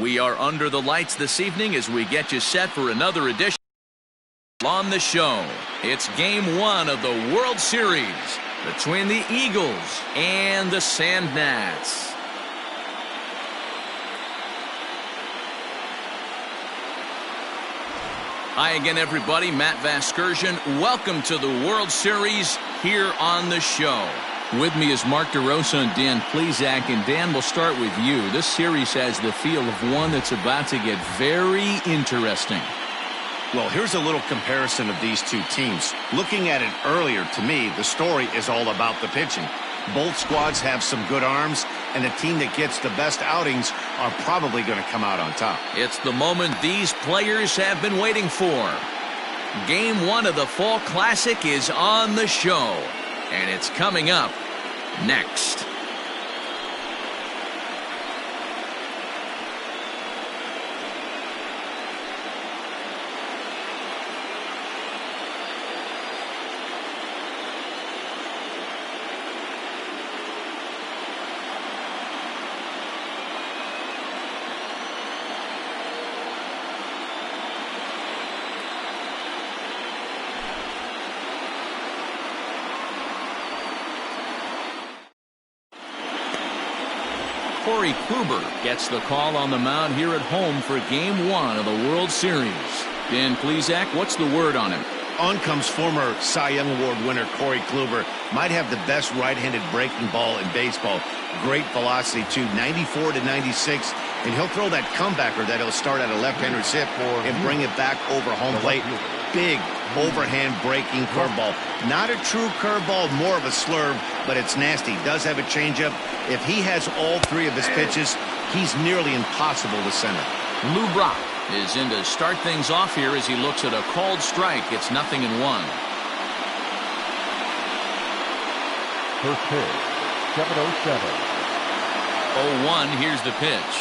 We are under the lights this evening as we get you set for another edition on the show. It's game one of the World Series between the Eagles and the Sandnats. Hi again, everybody. Matt Vasgersian. Welcome to the World Series here on the show. With me is Mark DeRosa and Dan Plesac. And Dan, we'll start with you. This series has the feel of one that's about to get very interesting. Well, here's a little comparison of these two teams. Looking at it earlier, to me, the story is all about the pitching. Both squads have some good arms, and the team that gets the best outings are probably going to come out on top. It's the moment these players have been waiting for. Game one of the Fall Classic is on the show, and it's coming up next. Corey Kluber gets the call on the mound here at home for game one of the World Series. Dan Plesac, what's the word on him? On comes former Cy Young Award winner Corey Kluber. Might have the best right-handed breaking ball in baseball. Great velocity, too, 94 to 96. And he'll throw that comebacker that he'll start at a left-hander's hip and bring it back over home plate. Big overhand breaking curveball. Not a true curveball, more of a slurve, but it's nasty. Does have a changeup. If he has all three of his pitches, he's nearly impossible to center. Lou Brock is in to start things off here as he looks at a called strike. It's 0-1. First pitch, 7:07. 0-1, here's the pitch.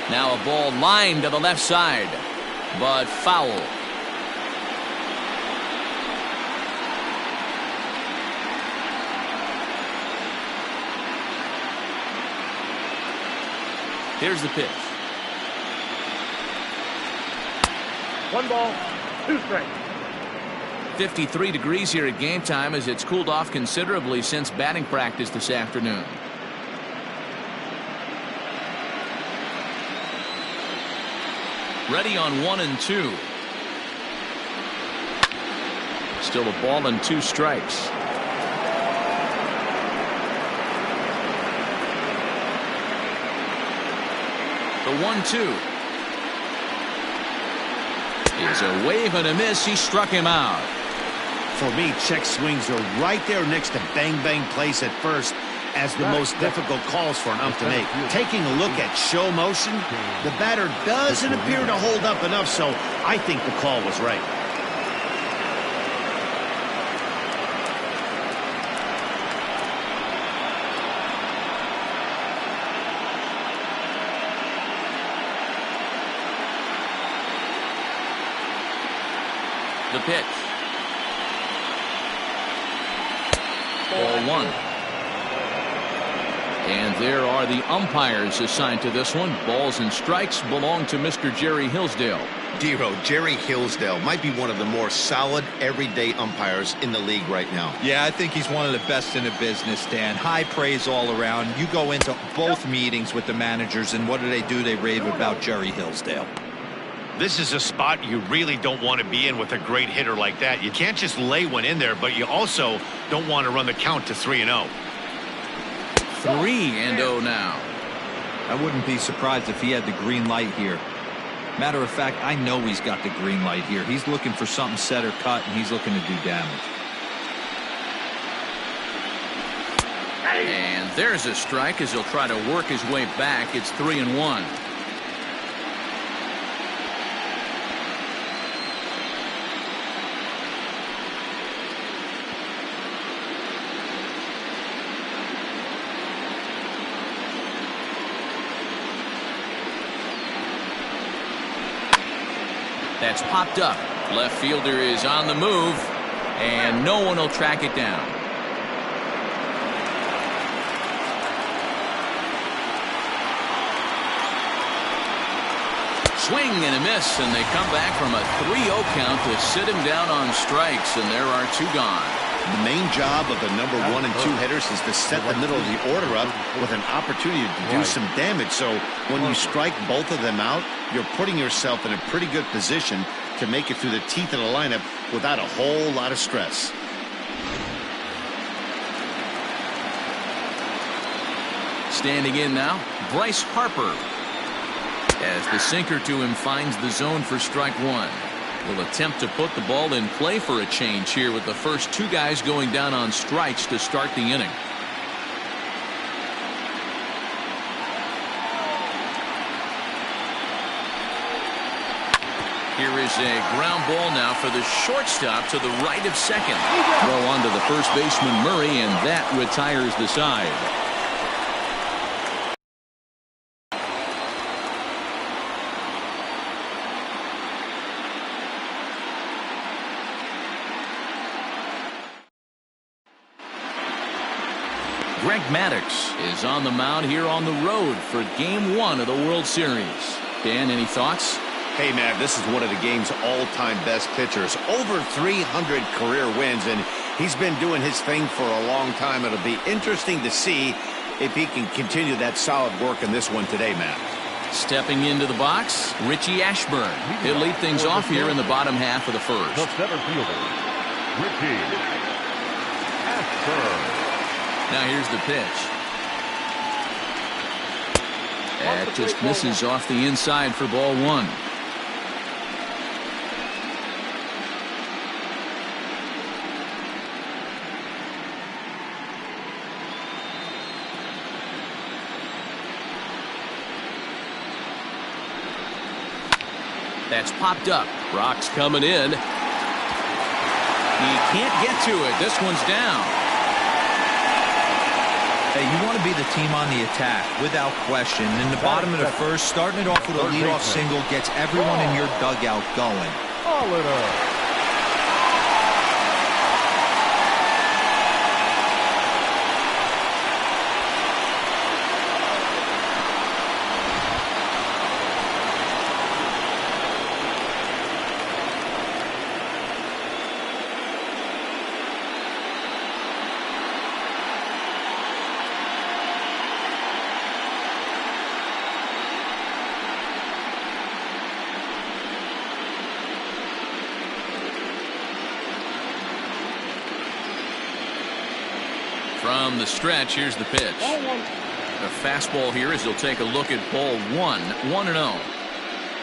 Now a ball lined to the left side, but foul. Here's the pitch. 1 ball, 2 strikes. 53 degrees here at game time as it's cooled off considerably since batting practice this afternoon. Ready on 1 and 2. Still a ball and 2 strikes. The 1-2 is a wave and a miss. He struck him out. For me, check swings are right there next to bang place at first as the most difficult calls for an ump to make. Taking a look at show motion, the batter doesn't appear to hold up enough, so I think the call was right. The pitch. Ball 1. And there are the umpires assigned to this one. Balls and strikes belong to Mr. Jerry Hillsdale. Dero, Jerry Hillsdale might be one of the more solid everyday umpires in the league right now. Yeah, I think he's one of the best in the business, Dan. High praise all around. You go into both meetings with the managers, and what do? They rave about Jerry Hillsdale. This is a spot you really don't want to be in with a great hitter like that. You can't just lay one in there, but you also don't want to run the count to 3-0. 3-0 now. I wouldn't be surprised if he had the green light here. Matter of fact, I know he's got the green light here. He's looking for something set or cut, and he's looking to do damage. And there's a strike as he'll try to work his way back. It's 3-1. That's popped up. Left fielder is on the move, and no one will track it down. Swing and a miss, and they come back from a 3-0 count to sit him down on strikes, and there are 2 gone. The main job of the number 1 and 2 hitters is to set the middle of the order up with an opportunity to do some damage. So when you strike both of them out, you're putting yourself in a pretty good position to make it through the teeth of the lineup without a whole lot of stress. Standing in now, Bryce Harper. As the sinker to him finds the zone for strike 1. Will attempt to put the ball in play for a change here with the first 2 guys going down on strikes to start the inning. Here is a ground ball now for the shortstop to the right of second. Throw on to the first baseman Murray, and that retires the side. Greg Maddux is on the mound here on the road for Game 1 of the World Series. Dan, any thoughts? Hey, Matt, this is one of the game's all-time best pitchers. Over 300 career wins, and he's been doing his thing for a long time. It'll be interesting to see if he can continue that solid work in this one today, Matt. Stepping into the box, Richie Ashburn. He'll lead things off here in the bottom half of the first. The center fielder, Richie Ashburn. Now here's the pitch. That just misses off the inside for ball 1. That's popped up. Rock's coming in. He can't get to it. This one's down. Hey, you want to be the team on the attack, without question. In the bottom of the first, starting it off with a leadoff single gets everyone in your dugout going. Oliver. From the stretch, here's the pitch. A fastball here as he'll take a look at ball 1, 1-0.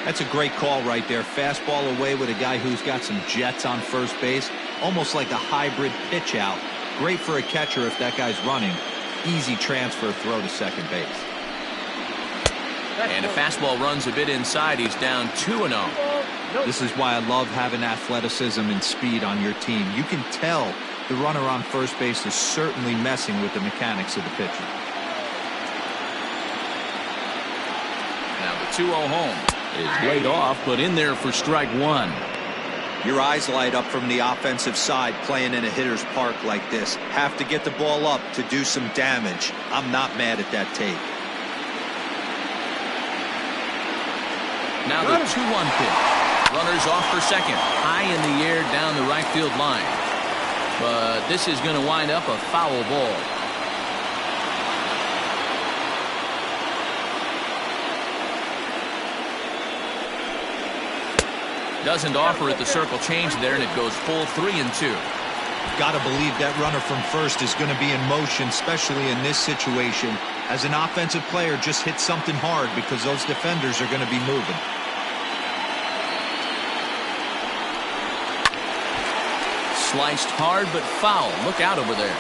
That's a great call right there. Fastball away with a guy who's got some jets on first base. Almost like a hybrid pitch out. Great for a catcher if that guy's running. Easy transfer throw to second base. And a fastball runs a bit inside. He's down 2-0. This is why I love having athleticism and speed on your team. You can tell the runner on first base is certainly messing with the mechanics of the pitcher. Now the 2-0 home is laid off, but in there for strike 1. Your eyes light up from the offensive side playing in a hitter's park like this. Have to get the ball up to do some damage. I'm not mad at that take. Now the 2-1 pitch. Runners off for second. High in the air down the right field line. But this is going to wind up a foul ball. Doesn't offer at the circle change there, and it goes full 3-2. Got to believe that runner from first is going to be in motion, especially in this situation. As an offensive player, just hit something hard because those defenders are going to be moving. Sliced hard but foul. Look out over there.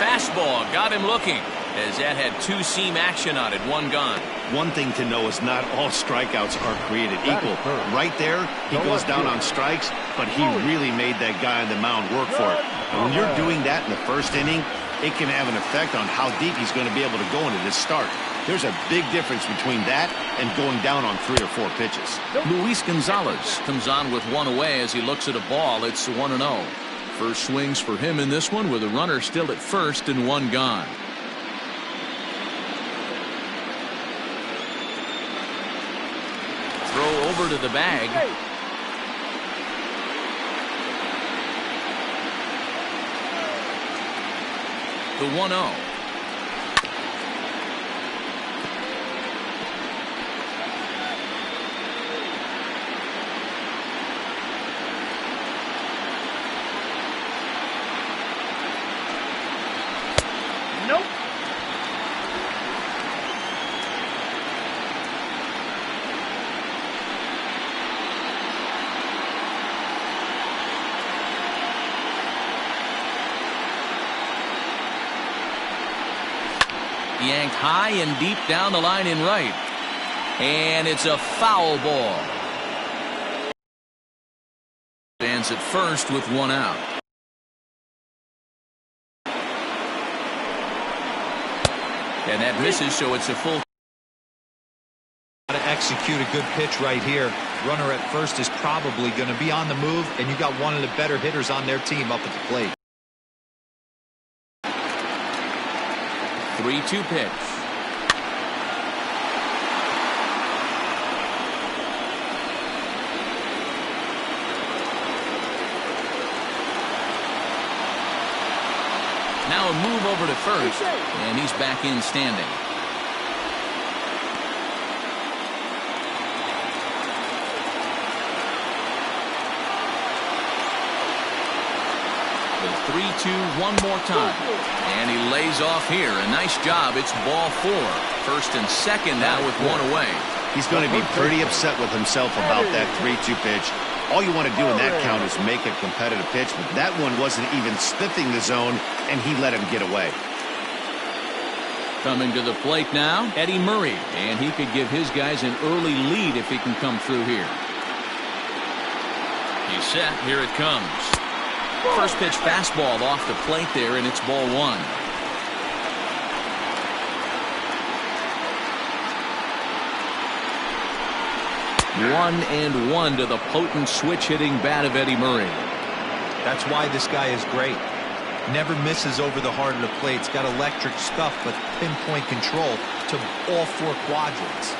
Fastball got him looking as that had 2-seam action on it. 1 gone. One thing to know is not all strikeouts are created equal. Right there, he goes down on strikes, but he really made that guy on the mound work for it. And when you're doing that in the first inning, it can have an effect on how deep he's going to be able to go into this start. There's a big difference between that and going down on 3 or 4 pitches. Luis Gonzalez comes on with 1 away as he looks at a ball. It's 1-0. First swings for him in this one with a runner still at first and one gone. Throw over to the bag. The 1-0. Nope. Yanked high and deep down the line in right. And it's a foul ball. Stands at first with one out. And that misses, so it's a full. To execute a good pitch right here. Runner at first is probably going to be on the move, and you got one of the better hitters on their team up at the plate. 3-2 pitch. Now a move over to first, and he's back in standing. The 3-2 one more time. And he lays off here. A nice job. It's ball 4. First and second now with one away. He's going to be pretty upset with himself about that 3-2 pitch. All you want to do in that count is make a competitive pitch, but that one wasn't even sniffing the zone, and he let him get away. Coming to the plate now, Eddie Murray, and he could give his guys an early lead if he can come through here. He's set. Here it comes. First pitch fastball off the plate there, and it's ball 1. One and one to the potent switch hitting bat of Eddie Murray. That's why this guy is great. Never misses over the heart of the plate. He's got electric stuff, but pinpoint control to all 4 quadrants.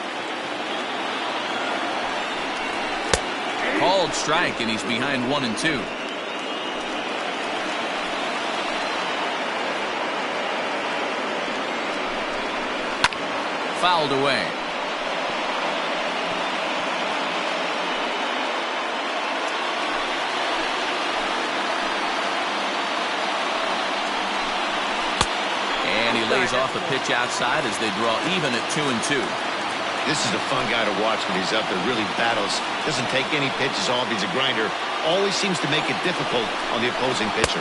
Called strike, and he's behind 1 and 2. Fouled away. And he lays off a pitch outside as they draw even at 2 and 2. This is a fun guy to watch when he's out there, really battles. Doesn't take any pitches off. He's a grinder. Always seems to make it difficult on the opposing pitcher.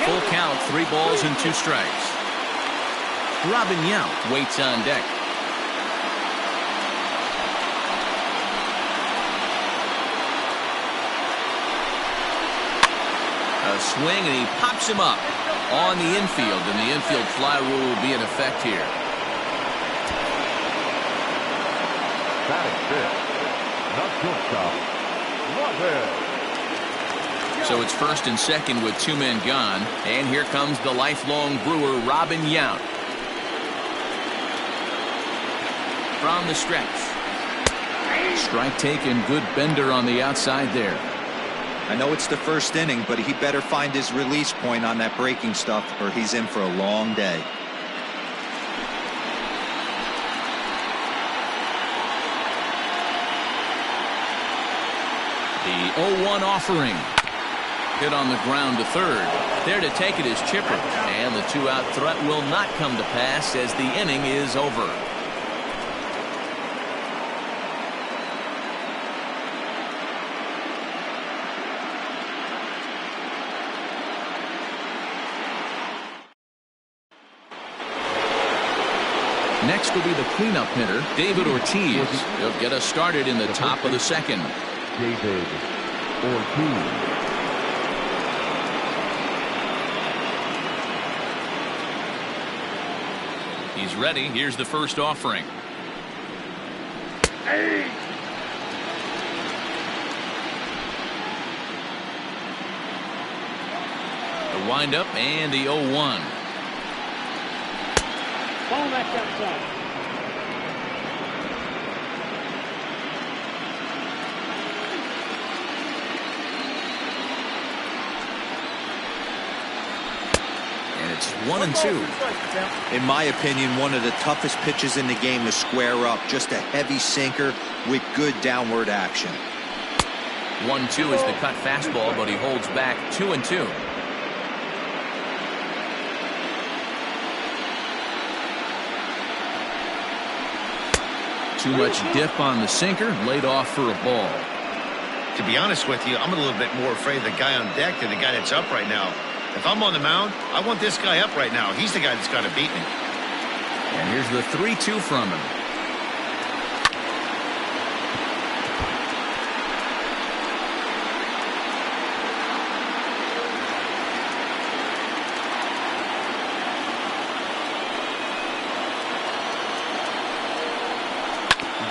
Full count, 3 balls and 2 strikes. Robin Yount waits on deck. A swing, and he pops him up on the infield, and the infield fly rule will be in effect here. Batting fifth, the shortstop, Robin. So it's first and second with 2 men gone, and here comes the lifelong Brewer, Robin Yount. From the stretch. Strike taken, good bender on the outside there. I know it's the first inning, but he better find his release point on that breaking stuff, or he's in for a long day. The 0-1 offering. Hit on the ground to third. There to take it is Chipper, and the 2-out threat will not come to pass as the inning is over. Next will be the cleanup hitter, David Ortiz. He'll get us started in the top of the second. David Ortiz. He's ready. Here's the first offering. The windup and the 0-1. Ball back outside. And it's 1-2. In my opinion, one of the toughest pitches in the game to square up. Just a heavy sinker with good downward action. 1-2 is the cut fastball, but he holds back 2-2. Too much dip on the sinker, laid off for a ball. To be honest with you, I'm a little bit more afraid of the guy on deck than the guy that's up right now. If I'm on the mound, I want this guy up right now. He's the guy that's got to beat me. And here's the 3-2 from him.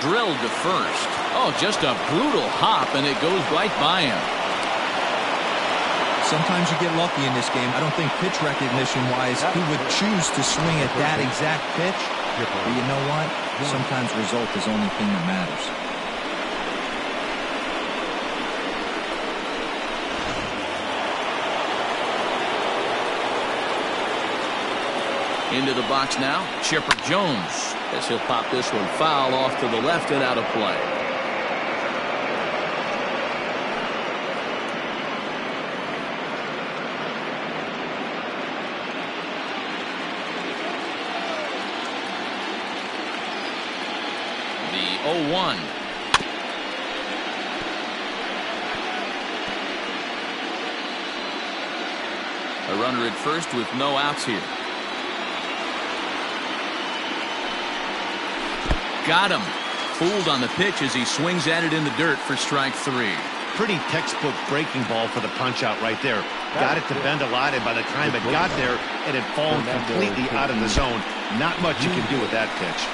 Drilled to first. Oh, just a brutal hop, and it goes right by him. Sometimes you get lucky in this game. I don't think pitch recognition-wise he would choose to swing at that exact pitch. But you know what? Sometimes result is the only thing that matters. Into the box now, Chipper Jones, as he'll pop this one foul off to the left and out of play. The 0-1. A runner at first with no outs here. Got him. Fooled on the pitch as he swings at it in the dirt for strike 3. Pretty textbook breaking ball for the punch out right there. Got it to bend a lot, and by the time it got there, it had fallen completely out of the zone. Not much you can do with that pitch.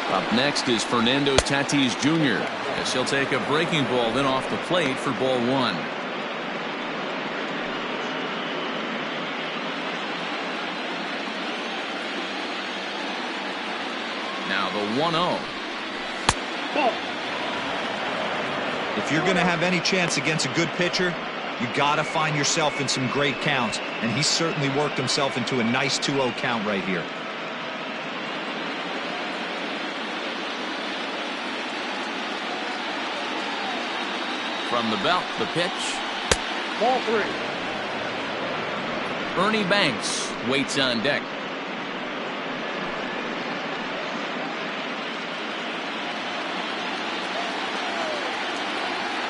Up next is Fernando Tatis Jr. as he'll take a breaking ball then off the plate for ball 1. Now the 1-0. If you're going to have any chance against a good pitcher, you got to find yourself in some great counts, and he certainly worked himself into a nice 2-0 count right here. From the belt, the pitch. Ball 3. Ernie Banks waits on deck.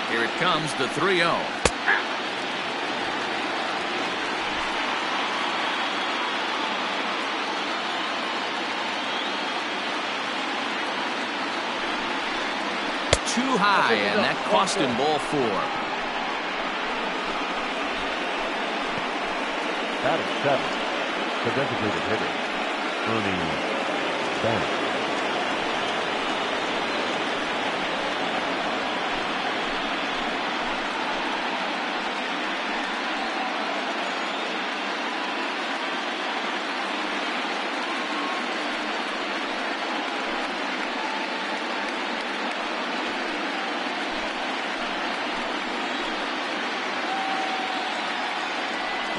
Here it comes, the 3-0. Too high, and that cost him ball 4. That is 7. The designated hitter, Ernie Banks.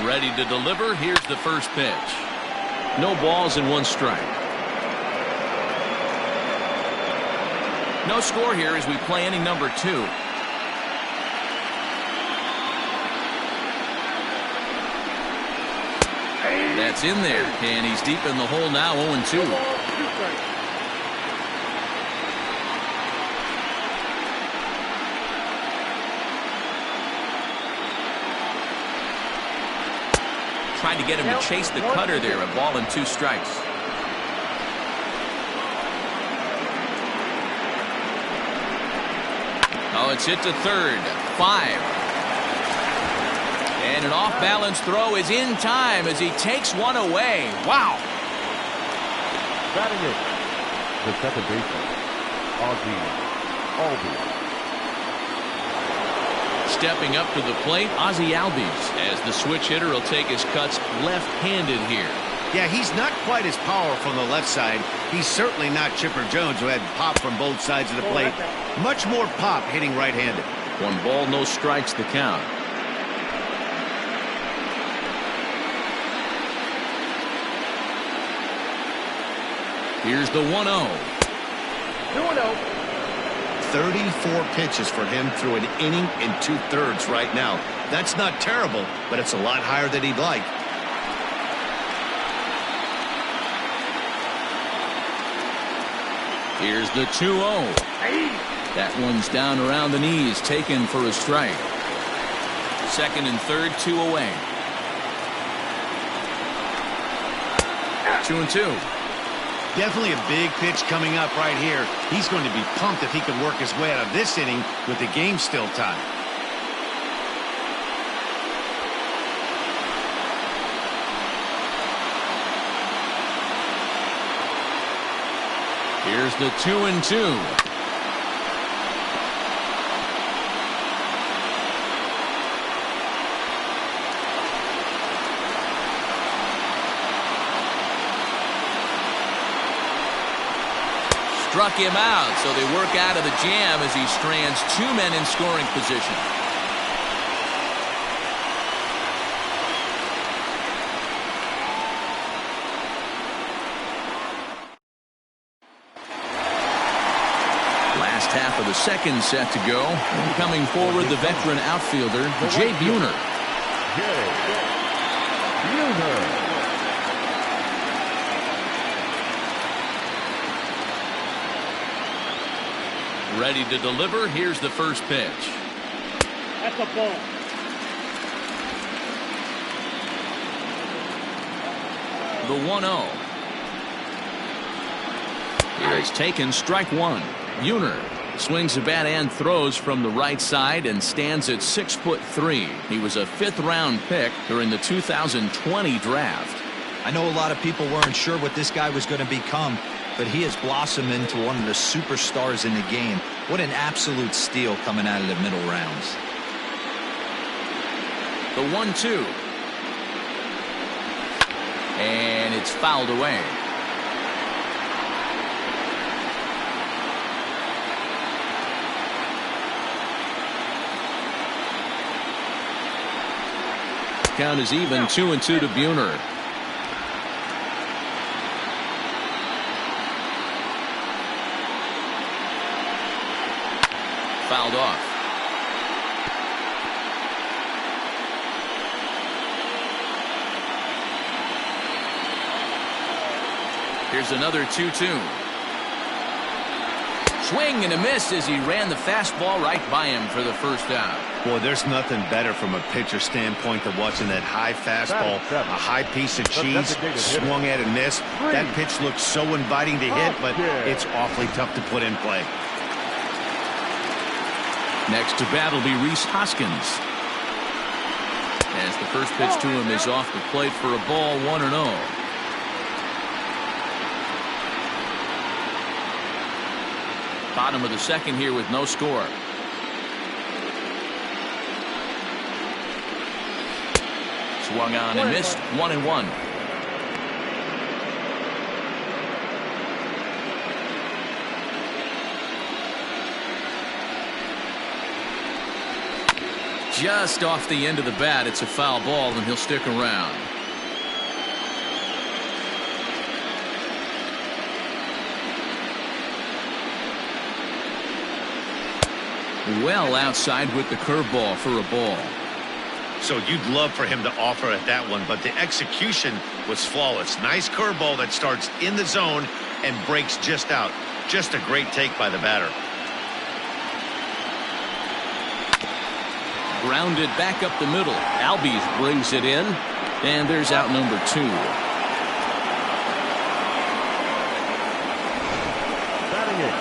Ready to deliver. Here's the first pitch. No balls and 1 strike. No score here as we play inning number 2. That's in there, and he's deep in the hole now. 0-2. Trying to get him to chase the cutter there. A ball and 2 strikes. Oh, it's hit to third. 5. And an off-balance throw is in time as he takes one away. Wow. Batting it, the second baseman, Albies. Stepping up to the plate, Ozzie Albies, as the switch hitter will take his cuts left-handed here. Yeah, he's not quite as powerful on the left side. He's certainly not Chipper Jones, who had pop from both sides of the plate. Much more pop hitting right-handed. 1 ball, no strikes the count. Here's the 1-0. 2-0. 34 pitches for him through an inning and 2/3 right now. That's not terrible, but it's a lot higher than he'd like. Here's the 2-0. That one's down around the knees, taken for a strike. Second and third, 2 away. 2-2. Definitely a big pitch coming up right here. He's going to be pumped if he can work his way out of this inning with the game still tied. Here's the 2-2. Struck him out, so they work out of the jam as he strands 2 men in scoring position. Last half of the second set to go. And coming forward, the veteran outfielder, Jay Buhner. Ready to deliver. Here's the first pitch. That's a ball. The 1-0. He's taken strike 1. Buhner swings the bat and throws from the right side and stands at 6'3". He was a 5th-round pick during the 2020 draft. I know a lot of people weren't sure what this guy was going to become, but he has blossomed into one of the superstars in the game. What an absolute steal coming out of the middle rounds. The 1-2. And it's fouled away. Count is even, 2-2 to Buhner. Fouled off. Here's another 2-2. Swing and a miss as he ran the fastball right by him for the first out. Boy, there's nothing better from a pitcher standpoint than watching that high fastball, a high piece of cheese, swung at and missed. That pitch looks so inviting to hit, but it's awfully tough to put in play. Next to bat will be Rhys Hoskins. As the first pitch to him is off the plate for a ball, 1-0. Bottom of the second here with no score. Swung on and missed, 1-1. Just off the end of the bat, it's a foul ball, and he'll stick around. Well outside with the curveball for a ball. So you'd love for him to offer at that one, but the execution was flawless. Nice curveball that starts in the zone and breaks just out. Just a great take by the batter. Grounded back up the middle. Albies brings it in, and there's out number 2. Batting it,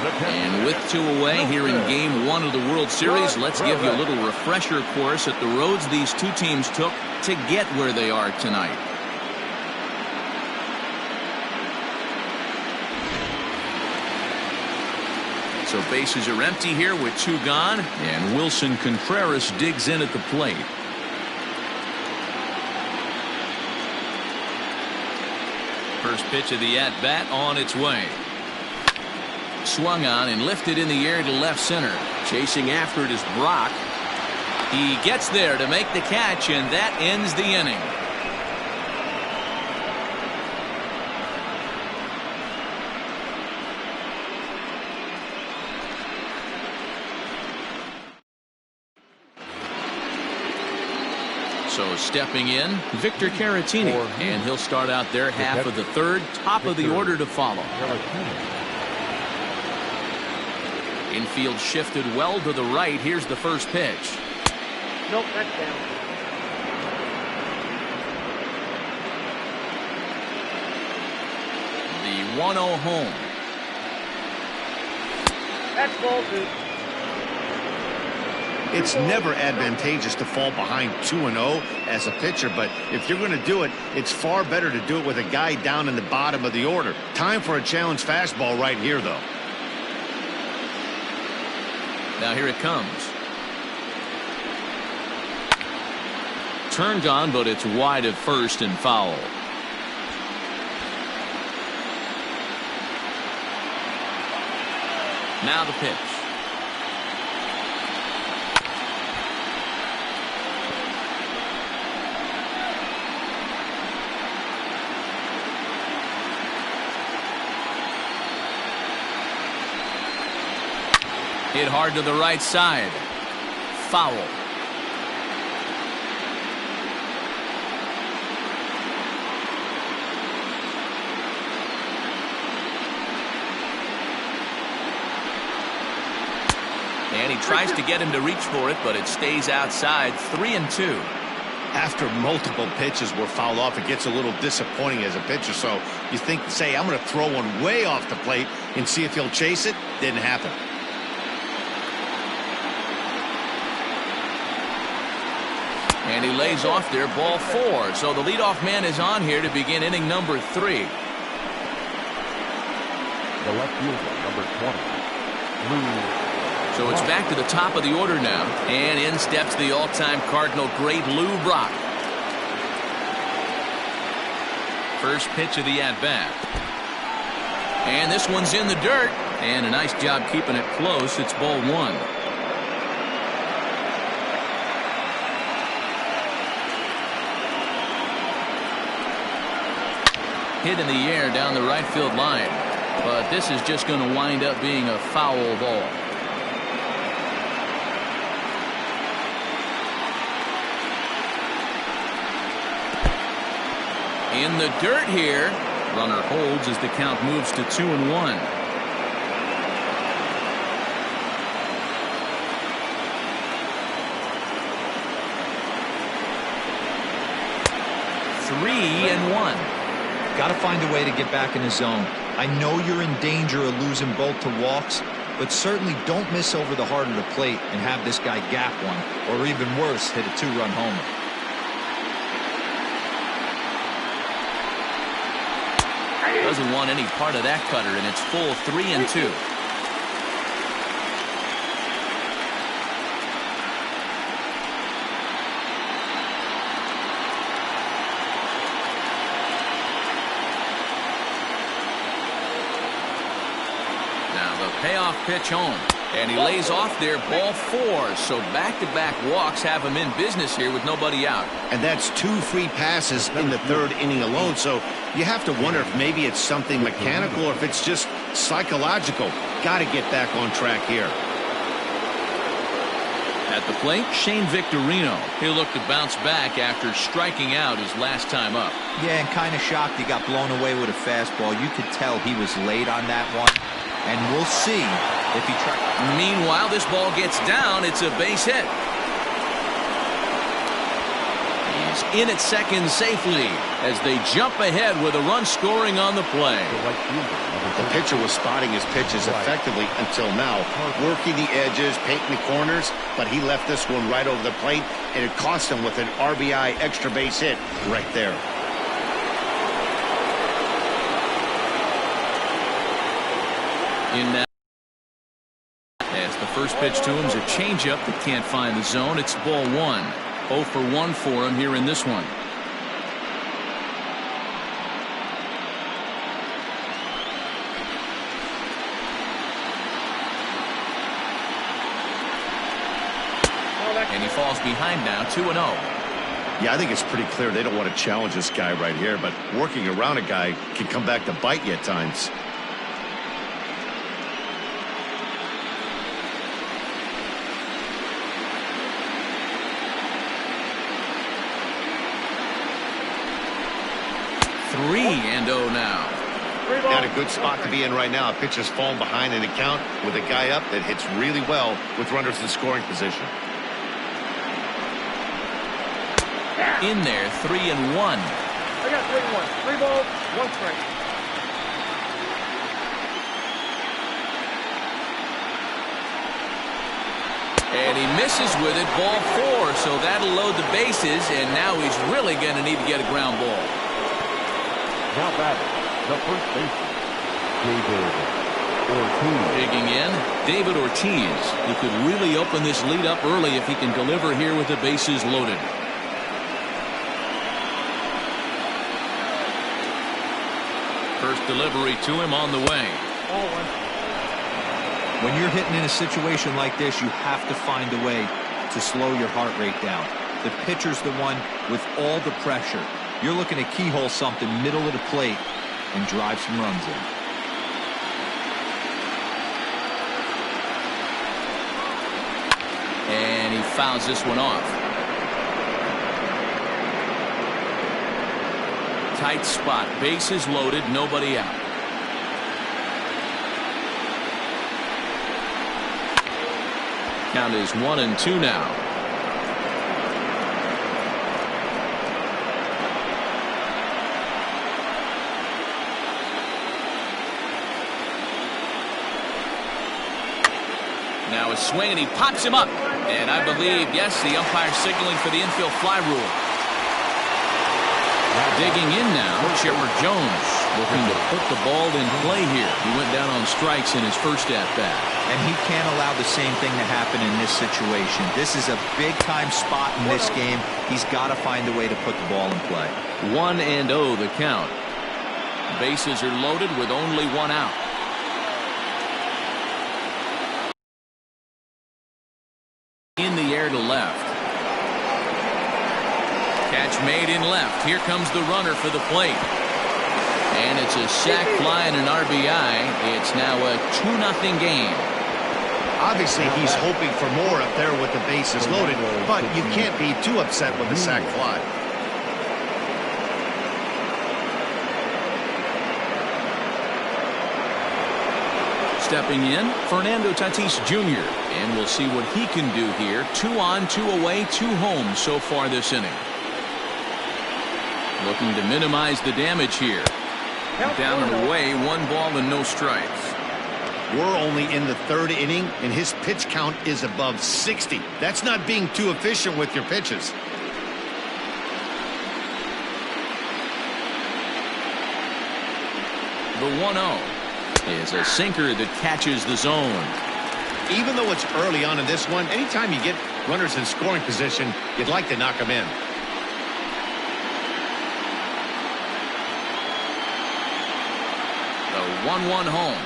And with 2 away here in Game 1 of the World Series, let's give you a little refresher course at the roads these two teams took to get where they are tonight. So bases are empty here with 2 gone, and Wilson Contreras digs in at the plate. First pitch of the at-bat on its way. Swung on and lifted in the air to left center. Chasing after it is Brock. He gets there to make the catch, and that ends the inning. So stepping in, Victor Caratini, and he'll start out their half of the third, top of the order to follow. Infield shifted well to the right. Here's the first pitch. Nope, that's down. The 1-0 home. That's ball 2. It's never advantageous to fall behind 2-0 as a pitcher, but if you're going to do it, it's far better to do it with a guy down in the bottom of the order. Time for a challenge fastball right here, though. Now here it comes. Turned on, but it's wide at first and foul. Now the pitch. Hit hard to the right side. Foul. And he tries to get him to reach for it, but it stays outside. 3-2. After multiple pitches were fouled off, it gets a little disappointing as a pitcher. So you think, say, I'm going to throw one way off the plate and see if he'll chase it. Didn't happen. And he lays off there, ball 4. So the leadoff man is on here to begin inning number 3. The left fielder, number 20. So it's back to the top of the order now. And in steps the all-time Cardinal great Lou Brock. First pitch of the at-bat. And this one's in the dirt. And a nice job keeping it close. It's ball 1. Hit in the air down the right field line. But this is just going to wind up being a foul ball. In the dirt here. Runner holds as the count moves to 2-1. Three and 1. Got to find a way to get back in the zone. I know you're in danger of losing both to walks, but certainly don't miss over the heart of the plate and have this guy gap one, or even worse, hit a 2-run homer. Doesn't want any part of that cutter, and it's full 3-2. Payoff pitch home, and he lays off there, ball 4. So back-to-back walks have him in business here with nobody out. And that's 2 free passes in the 3rd inning alone. So you have to wonder if maybe it's something mechanical or if it's just psychological. Got to get back on track here. At the plate, Shane Victorino. He'll look to bounce back after striking out his last time up. Yeah, and kind of shocked he got blown away with a fastball. You could tell he was late on that one. And we'll see if he tries. Meanwhile, this ball gets down. It's a base hit. He's is in at second safely as they jump ahead with a run scoring on the play. The pitcher was spotting his pitches effectively until now, working the edges, painting the corners, but he left this one right over the plate, and it cost him with an RBI extra base hit right there. In that, as the first pitch to him is a changeup that can't find the zone. It's ball one. 0 for 1 for him here in this one. And he falls behind now, 2-0. Yeah, I think it's pretty clear they don't want to challenge this guy right here, but working around a guy can come back to bite you at times. Three and 0 now. Got a good spot to be in right now. A pitcher's falling behind in the count with a guy up that hits really well with runners in scoring position. In there, 3-1. I got 3-1. 3 balls, 1 strike. And he misses with it, ball 4, so that'll load the bases, and now he's really going to need to get a ground ball. Now batting, the first baseman, David Ortiz. Digging in, David Ortiz. He could really open this lead up early if he can deliver here with the bases loaded. First delivery to him on the way. All 1. When you're hitting in a situation like this, you have to find a way to slow your heart rate down. The pitcher's the one with all the pressure. You're looking to keyhole something middle of the plate and drive some runs in. And he fouls this one off. Tight spot, bases loaded, nobody out. Count is 1-2 now. Now a swing, and he pops him up. And I believe, yes, the umpire signaling for the infield fly rule. Digging in now, Chipper Jones looking to put the ball in play here. He went down on strikes in his first at-bat. And he can't allow the same thing to happen in this situation. This is a big-time spot in this game. He's got to find a way to put the ball in play. 1-0 the count. Bases are loaded with only 1 out. In the air to left. Catch made in left. Here comes the runner for the plate. And it's a sac fly and an RBI. It's now a 2-0 game. Obviously, he's hoping for more up there with the bases loaded, but you can't be too upset with the sac fly. Stepping in, Fernando Tatis Jr. And we'll see what he can do here. 2 on, 2 away, 2 home so far this inning. Looking to minimize the damage here. Down and away, 1 ball and no strikes. We're only in the 3rd inning, and his pitch count is above 60. That's not being too efficient with your pitches. The 1-0 is a sinker that catches the zone. Even though it's early on in this one, anytime you get runners in scoring position, you'd like to knock them in. The 1-1 home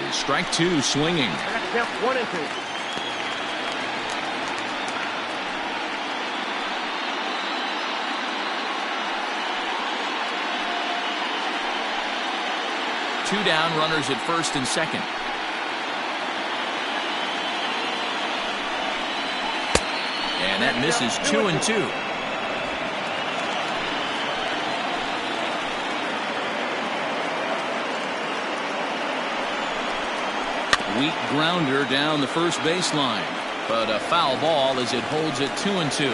is strike 2 swinging. I got 1 and 2. Two down, runners at first and second. And that misses 2-2. Weak grounder down the first baseline, but a foul ball as it holds it 2-2.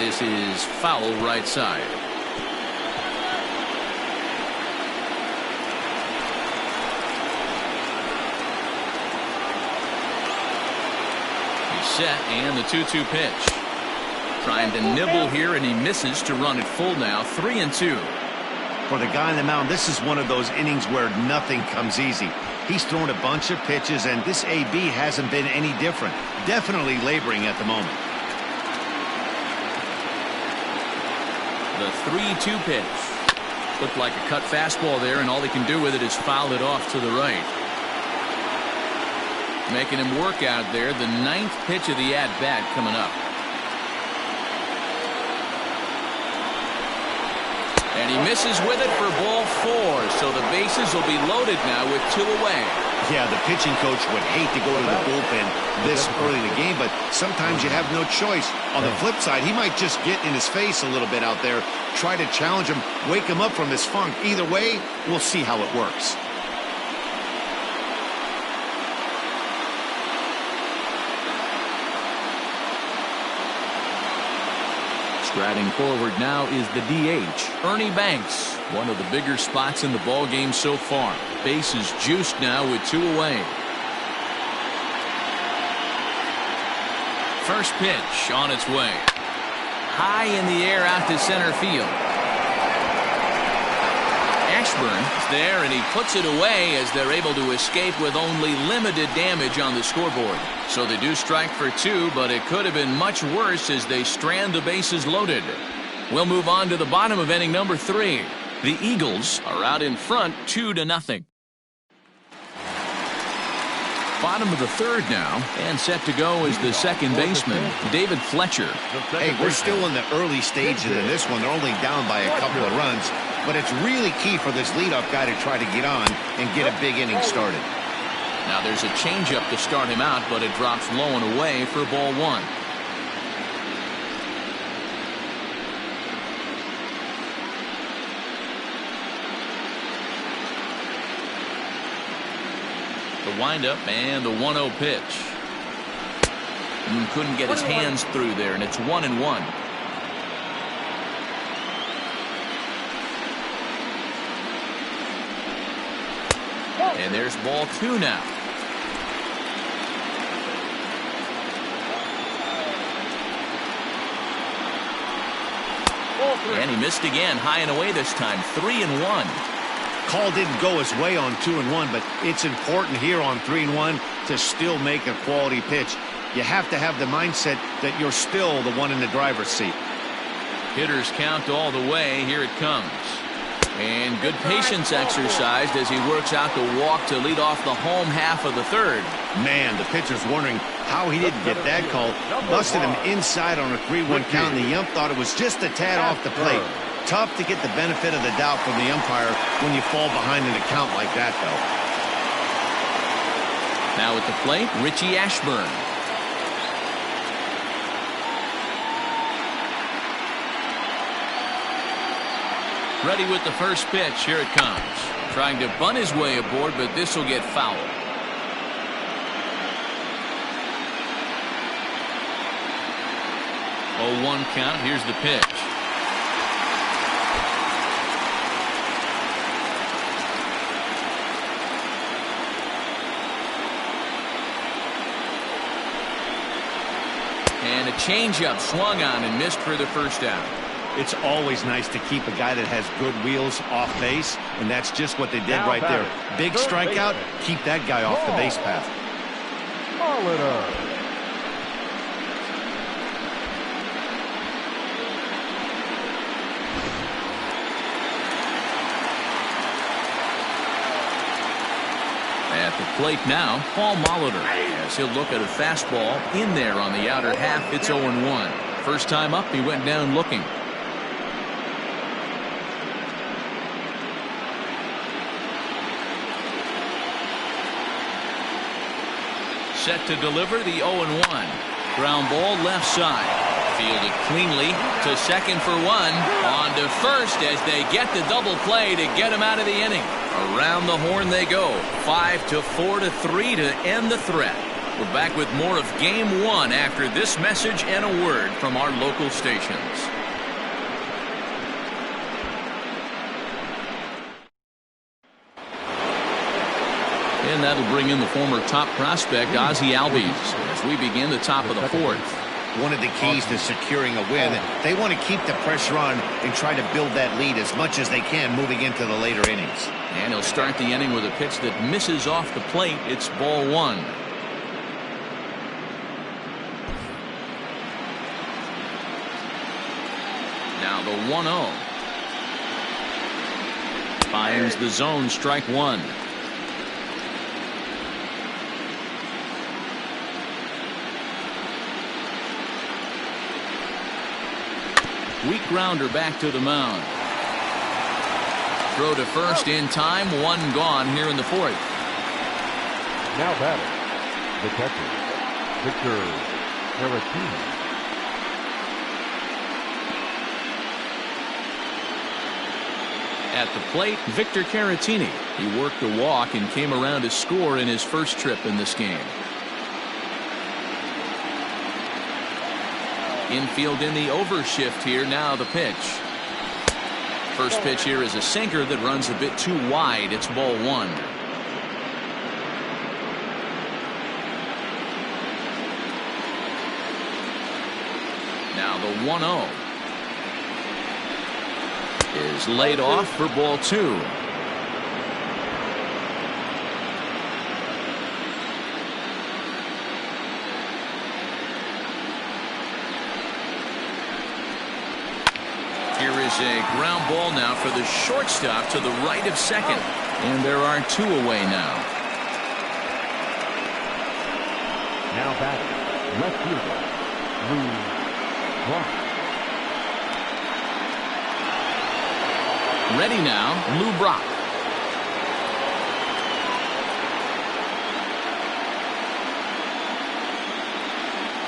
This is foul right side. He's set, and the 2-2 pitch. Trying to nibble here, and he misses to run it full now. 3-2. For the guy on the mound, this is one of those innings where nothing comes easy. He's thrown a bunch of pitches, and this AB hasn't been any different. Definitely laboring at the moment. The 3-2 pitch. Looked like a cut fastball there, and all he can do with it is foul it off to the right. Making him work out there. The 9th pitch of the at-bat coming up. And he misses with it for ball 4. So the bases will be loaded now with 2 away. Yeah, the pitching coach would hate to go to the bullpen this early in the game, but sometimes you have no choice. On the flip side, he might just get in his face a little bit out there, try to challenge him, wake him up from his funk. Either way, we'll see how it works. Striding forward now is the DH, Ernie Banks. One of the bigger spots in the ball game so far. Bases juiced now with 2 away. First pitch on its way. High in the air out to center field. Ashburn is there, and he puts it away as they're able to escape with only limited damage on the scoreboard. So they do strike for 2, but it could have been much worse as they strand the bases loaded. We'll move on to the bottom of inning number 3. The Eagles are out in front 2-0. Bottom of the 3rd now, and set to go is the second baseman, David Fletcher. Hey, we're still in the early stages of this one. They're only down by a couple of runs, but it's really key for this leadoff guy to try to get on and get a big inning started. Now there's a changeup to start him out, but it drops low and away for ball 1. The windup and the 1-0 pitch. And couldn't get his hands through there, and it's 1-1. And there's ball 2 now. And he missed again, high and away this time. 3-1. Call didn't go his way on 2-1, but it's important here on 3-1 to still make a quality pitch. You have to have the mindset that you're still the one in the driver's seat. Hitters count all the way. Here it comes. And good patience exercised as he works out the walk to lead off the home half of the 3rd. Man, the pitcher's wondering how he didn't get that call. Busted him inside on a 3-1 count, and the ump thought it was just a tad off the plate. Tough to get the benefit of the doubt from the umpire when you fall behind in a count like that, though. Now at the plate, Richie Ashburn. Ready with the first pitch. Here it comes. Trying to bunt his way aboard, but this will get foul. Oh, 1 count. Here's the pitch. And a changeup swung on and missed for the first out. It's always nice to keep a guy that has good wheels off base, and that's just what they did right there. Big strikeout, keep that guy off the base path. At the plate now, Paul Molitor, as he'll look at a fastball in there on the outer half. It's 0-1. First time up, he went down looking. Set to deliver the 0-1. Ground ball left side. Fielded cleanly to second for 1. On to first as they get the double play to get him out of the inning. Around the horn they go. 5-4-3 to end the threat. We're back with more of Game 1 after this message and a word from our local stations. And that'll bring in the former top prospect, Ozzie Albies, as we begin the top of the fourth. One of the keys to securing a win, they want to keep the pressure on and try to build that lead as much as they can moving into the later innings. And he'll start the inning with a pitch that misses off the plate. It's ball 1. Now the 1-0. Finds the zone, strike 1. Weak grounder back to the mound. Throw to first in time. 1 gone here in the fourth. Now batting, the catcher, Victor Caratini. At the plate, Victor Caratini. He worked a walk and came around to score in his first trip in this game. Infield in the overshift here. Now the pitch. First pitch here is a sinker that runs a bit too wide. It's ball 1. Now the 1-0 is laid off for ball 2. Here is a ground ball now for the shortstop to the right of second. And there are 2 away now. Now batting, left fielder, Lou Brock. Ready now, Lou Brock.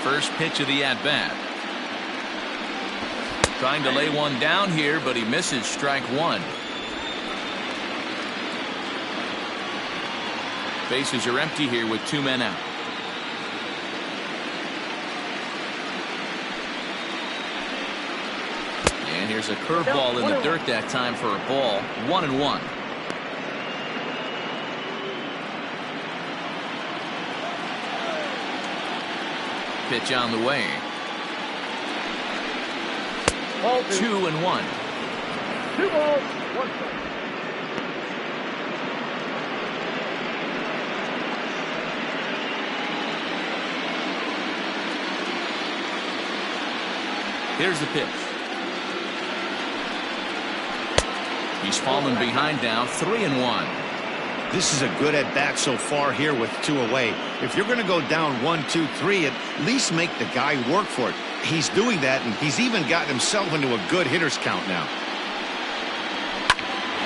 First pitch of the at-bat. Trying to lay one down here, but he misses, strike 1. Bases are empty here with 2 men out. And here's a curveball in the dirt that time for a ball. 1-1. Pitch on the way. 2-1. 2 balls, 1 strike. Here's the pitch. He's fallen behind now. 3-1. This is a good at bat so far here with 2 away. If you're going to go down 1, 2, 3, at least make the guy work for it. He's doing that, and he's even gotten himself into a good hitter's count now.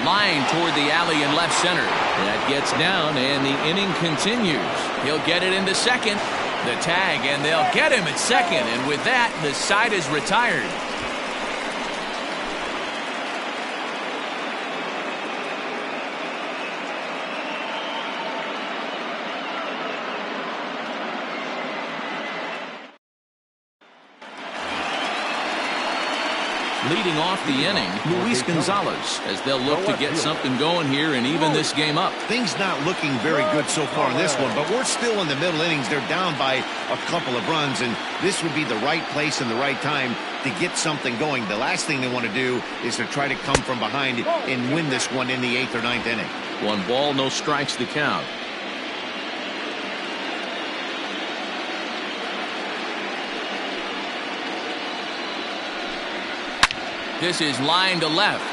Line toward the alley in left center. That gets down, and the inning continues. He'll get it into second. The tag, and they'll get him at second. And with that, the side is retired. Leading off the inning, Luis Gonzalez, as they'll look to get something going here and even this game up. Things not looking very good so far in this one, but we're still in the middle innings. They're down by a couple of runs, and this would be the right place and the right time to get something going. The last thing they want to do is to try to come from behind and win this one in the 8th or 9th inning. 1 ball, no strikes the count. This is line to left,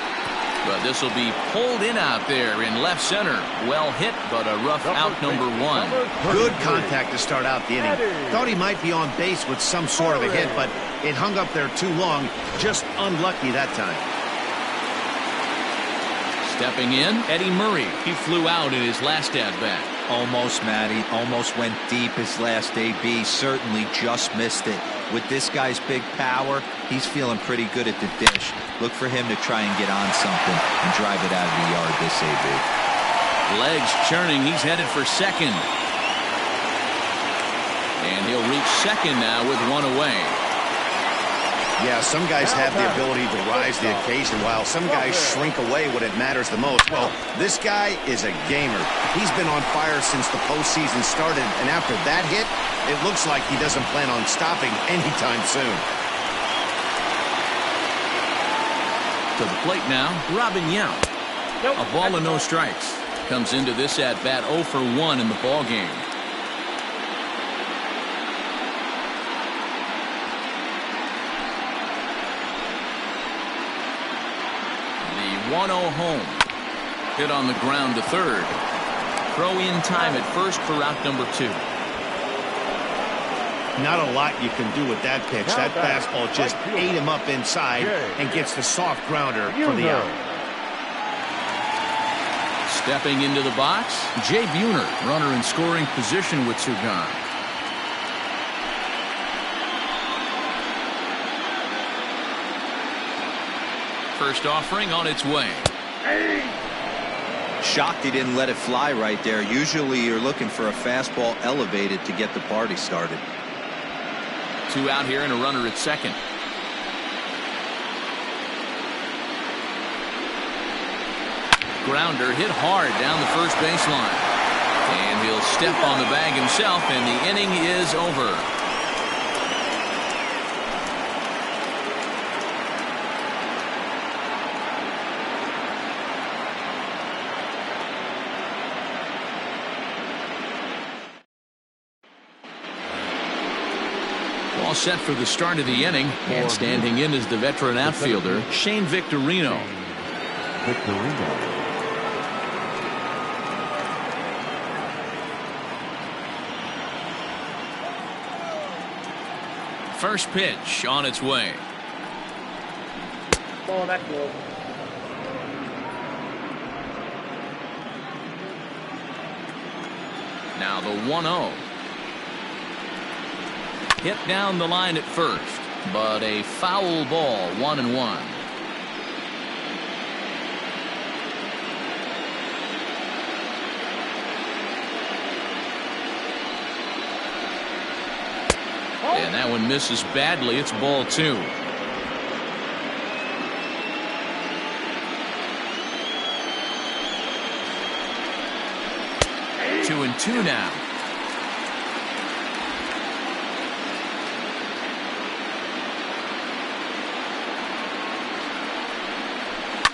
but this will be pulled in out there in left center. Well hit, but a rough out number 1. Good contact to start out the inning. Thought he might be on base with some sort of a hit, but it hung up there too long. Just unlucky that time. Stepping in, Eddie Murray. He flew out in his last at-bat. Almost, Matty. Almost went deep his last AB. Certainly just missed it. With this guy's big power, he's feeling pretty good at the dish. Look for him to try and get on something and drive it out of the yard this AB. Legs churning. He's headed for second. And he'll reach second now with one away. Yeah, some guys have the ability to rise to the occasion, while some guys shrink away when it matters the most. Well, this guy is a gamer. He's been on fire since the postseason started, and after that hit, it looks like he doesn't plan on stopping anytime soon. To the plate now, Robin Yount. A ball and no strikes. Comes into this at bat 0 for 1 in the ball game. The 1-0 home. Hit on the ground to third. Throw in time at first for out number 2. Not a lot you can do with that pitch. That fastball just ate him up inside and gets the soft grounder for the out. Stepping into the box, Jay Buhner, runner in scoring position with 2 gone. First offering on its way. Shocked he didn't let it fly right there. Usually you're looking for a fastball elevated to get the party started. 2 out here and a runner at second. Grounder hit hard down the first baseline. And he'll step on the bag himself, and the inning is over. All set for the start of the inning, and standing in is the veteran outfielder, Shane Victorino. First pitch on its way. Ball that close. Now the 1-0. Hit down the line at first, but a foul ball, 1-1. And that one misses badly. It's ball 2. Two and 2 now.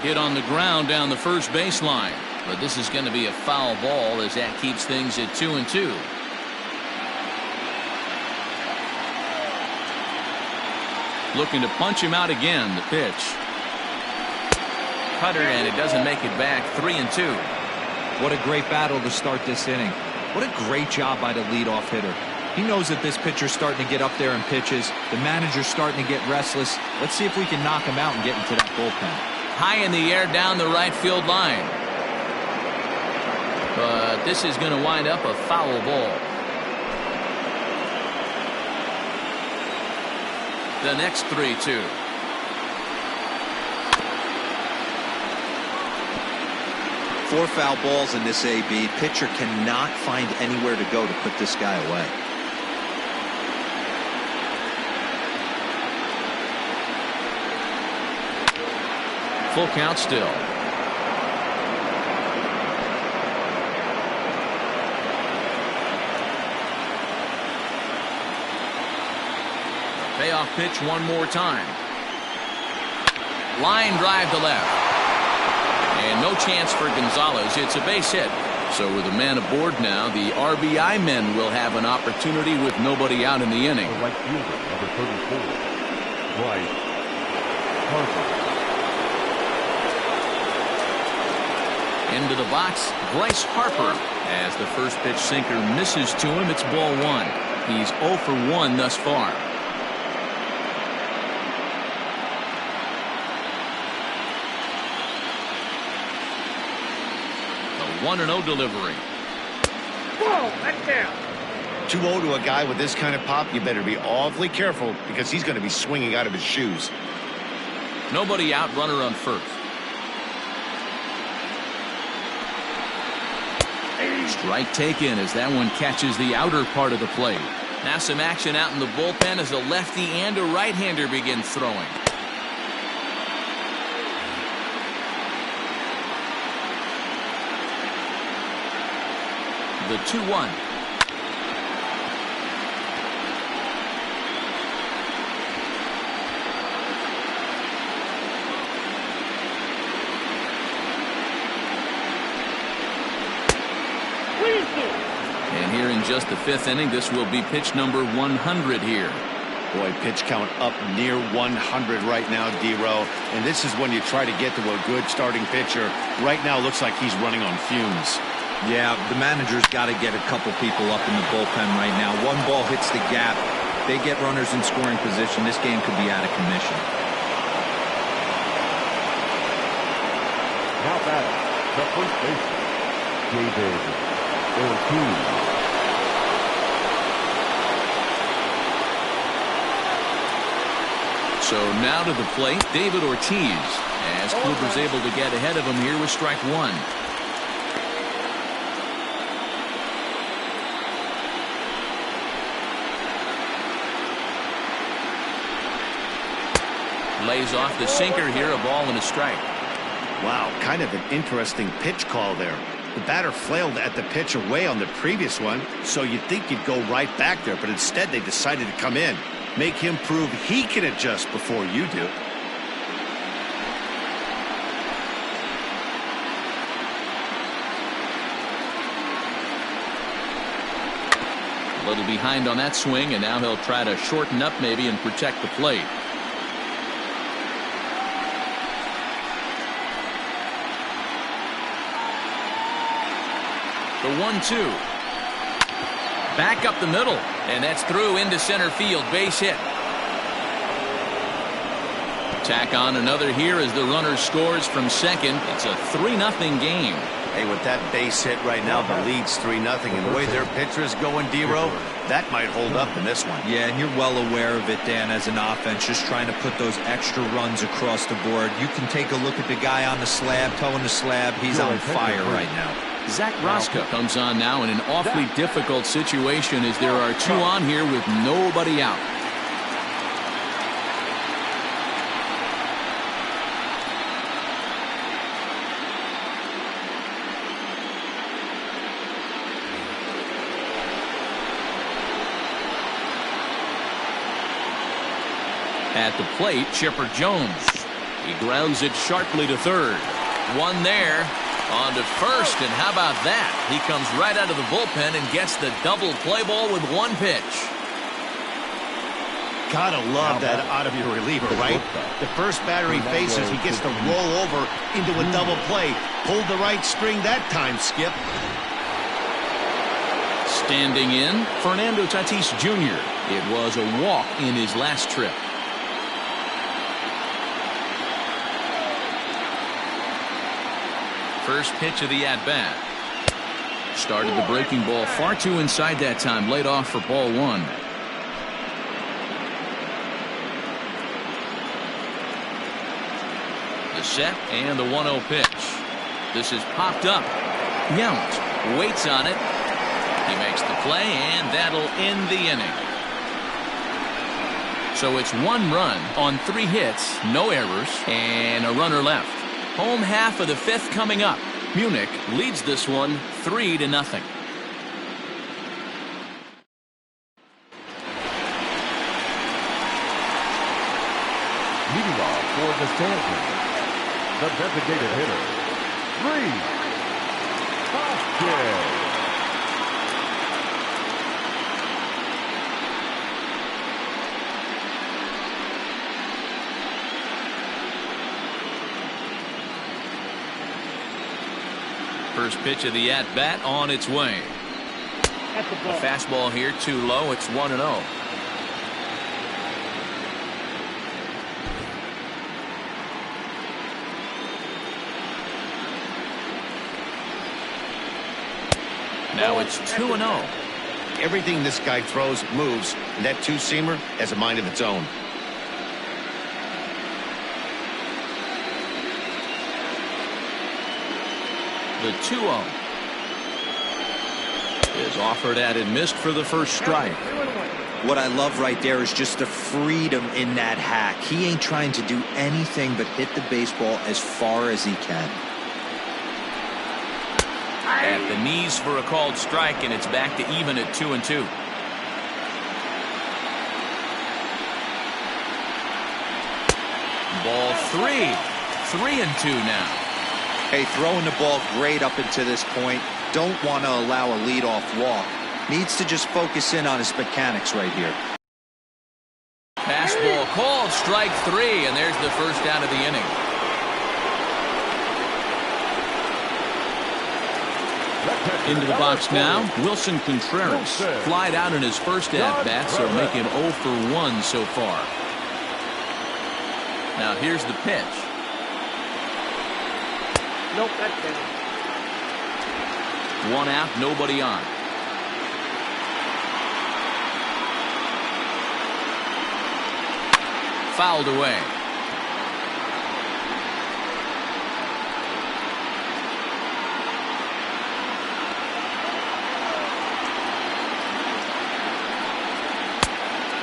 Hit on the ground down the first baseline, but this is going to be a foul ball as that keeps things at 2 and 2. Looking to punch him out again. The pitch. Cutter, and it doesn't make it back. 3 and 2. What a great battle to start this inning. What a great job by the leadoff hitter. He knows that this pitcher's starting to get up there in pitches. The manager's starting to get restless. Let's see if we can knock him out and get into that bullpen. High in the air down the right field line. But this is going to wind up a foul ball. The next 3-2. Four foul balls in this AB. Pitcher cannot find anywhere to go to put this guy away. Full count still. Payoff pitch one more time. Line drive to left. And no chance for Gonzalez. It's a base hit. So with a man aboard now, the RBI men will have an opportunity with nobody out in the inning. The right fielder, number 34, Bryce Harper. Into the box, Bryce Harper. As the first pitch sinker misses to him, it's ball 1. He's 0 for 1 thus far. The 1-0 delivery. Whoa, that's down. 2-0 to a guy with this kind of pop, you better be awfully careful because he's going to be swinging out of his shoes. Nobody out, runner on first. Strike taken as that one catches the outer part of the plate. Now some action out in the bullpen as a lefty and a right-hander begin throwing. The 2-1. And here in just the 5th inning, this will be pitch number 100 here. Boy, pitch count up near 100 right now, D-Row. And this is when you try to get to a good starting pitcher. Right now, looks like he's running on fumes. Yeah, the manager's got to get a couple people up in the bullpen right now. One ball hits the gap. They get runners in scoring position. This game could be out of commission. Now batting, the first baseman, David Ortiz. So now to the plate, David Ortiz, as Kluber's able to get ahead of him here with strike 1. Lays off the sinker here, a ball and a strike. Wow, kind of an interesting pitch call there. The batter flailed at the pitch away on the previous one, so you'd think you'd go right back there, but instead they decided to come in. Make him prove he can adjust before you do. A little behind on that swing, and now he'll try to shorten up maybe and protect the plate. The 1-2. Back up the middle, and that's through into center field. Base hit. Tack on another here as the runner scores from second. It's a 3-0 game. Hey, with that base hit right now, the lead's 3-0, and the way their pitcher is going, D-Row, that might hold up in this one. Yeah, and you're well aware of it, Dan, as an offense, just trying to put those extra runs across the board. You can take a look at the guy on the slab, toeing the slab. He's on fire right now. Zach Roscoe comes on now in an awfully difficult situation as there are 2 on here with nobody out. At the plate, Chipper Jones. He grounds it sharply to third. One there. On to first, and how about that? He comes right out of the bullpen and gets the double play ball with 1 pitch. Gotta love that out of your reliever, right? The first batter he faces, he gets to roll over into a double play. Pulled the right string that time, Skip. Standing in, Fernando Tatis Jr. It was a walk in his last trip. First pitch of the at-bat. Started the breaking ball far too inside that time. Laid off for ball 1. The set and the 1-0 pitch. This is popped up. Yount waits on it. He makes the play, and that'll end the inning. So it's 1 run on 3 hits, no errors, and a runner left. Home half of the 5th coming up. Munich leads this one 3-0. Leading off for the Sandies, the designated hitter, Vasquez. First pitch of the at-bat on its way. A fastball here too low. It's 1-0. Now it's 2-0. Everything this guy throws moves, and that 2-seamer has a mind of its own. The 2-0. is offered at and missed for the first strike. What I love right there is just the freedom in that hack. He ain't trying to do anything but hit the baseball as far as he can. At the knees for a called strike, and it's back to even at 2-2. Ball 3-2 now. Hey, throwing the ball great up until this point. Don't want to allow a leadoff walk. Needs to just focus in on his mechanics right here. Fastball called, strike 3, and there's the first out of the inning. Into the box now, Wilson Contreras. Flied out in his first at-bat, so make him 0 for 1 so far. Now here's the pitch. Nope, that's down. 1 out, nobody on. Fouled away.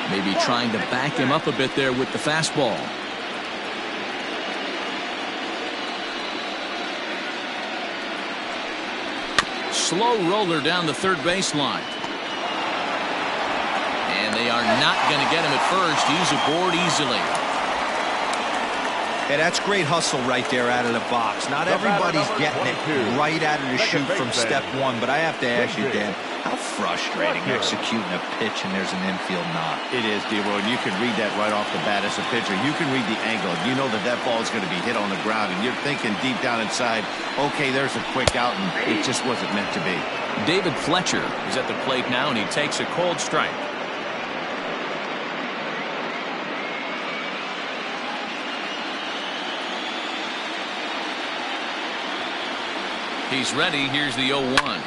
Maybe trying to back him up a bit there with the fastball. Slow roller down the third baseline. And they are not going to get him at first. He's aboard easily. Hey, that's great hustle right there out of the box. Not everybody's getting it right out of the chute from step 1, but I have to ask you, Dan, how frustrating executing a pitch and there's an infield knock. It is, D-Roy, and you can read that right off the bat as a pitcher. You can read the angle. You know that that ball is going to be hit on the ground, and you're thinking deep down inside, okay, there's a quick out, and it just wasn't meant to be. David Fletcher is at the plate now, and he takes a cold strike. He's ready. Here's the 0-1.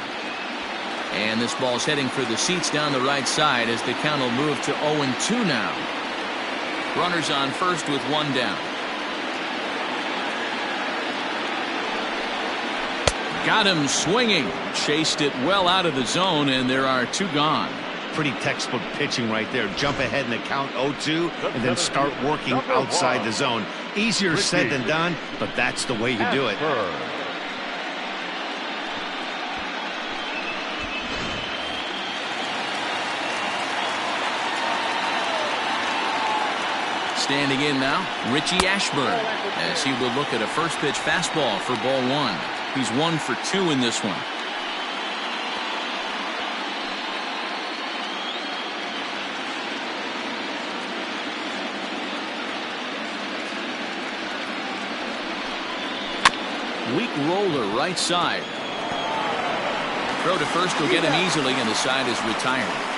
And this ball's heading for the seats down the right side as the count will move to 0-2 now. Runners on first with 1 down. Got him swinging. Chased it well out of the zone, and there are 2 gone. Pretty textbook pitching right there. Jump ahead in the count 0-2 and then start working outside the zone. Easier said than done, but that's the way you do it. Standing in now, Richie Ashburn, as he will look at a first pitch fastball for ball 1. He's 1 for 2 in this one. Weak roller right side. Throw to first will get him easily, and the side is retired.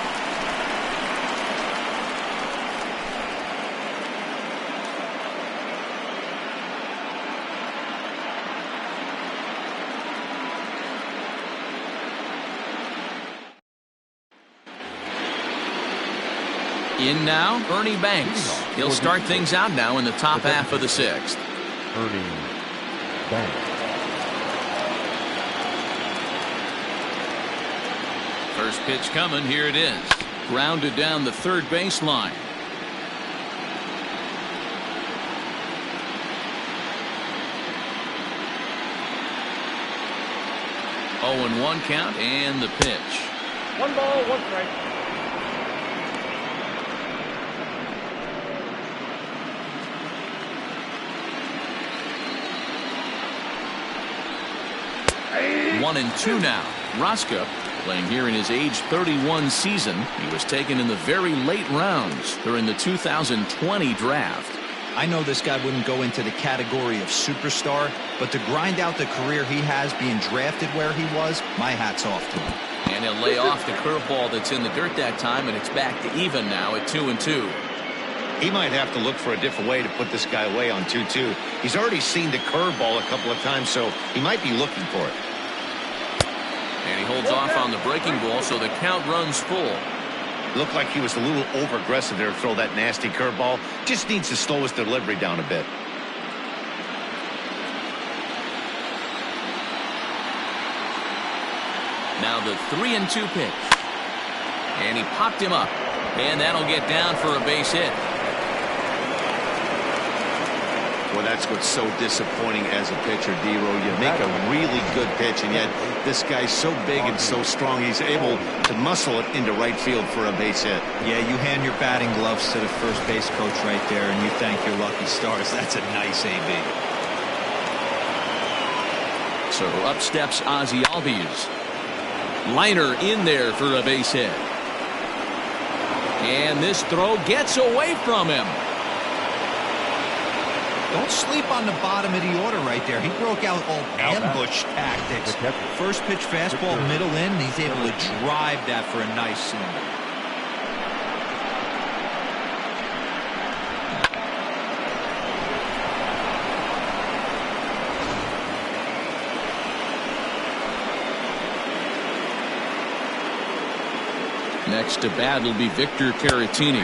In now, Ernie Banks. He'll start things out now in the top half of the 6th. Ernie Banks. First pitch coming. Here it is. Grounded down the third baseline. Oh, and 1 count, and the pitch. 1 ball, 1 strike. One and 2 now. Rosca playing here in his age 31 season. He was taken in the very late rounds during the 2020 draft. I know this guy wouldn't go into the category of superstar, but to grind out the career he has being drafted where he was, my hat's off to him. And he'll lay off the curveball that's in the dirt that time, and it's back to even now at 2-2. He might have to look for a different way to put this guy away on 2-2. He's already seen the curveball a couple of times, so he might be looking for it. And he holds off on the breaking ball, so the count runs full. Looked like he was a little over-aggressive there to throw that nasty curveball. Just needs to slow his delivery down a bit. Now the 3-2 pitch. And he popped him up. And that'll get down for a base hit. Well, that's what's so disappointing as a pitcher, D-Row. You make a really good pitch, and yet this guy's so big and so strong, he's able to muscle it into right field for a base hit. Yeah, you hand your batting gloves to the first base coach right there, and you thank your lucky stars. That's a nice AB. So up steps Ozzie Albies. Liner in there for a base hit. And this throw gets away from him. Don't sleep on the bottom of the order right there. He broke out all ambush tactics. First pitch fastball, middle in. He's able to drive that for a nice single. Next to bat will be Victor Caratini,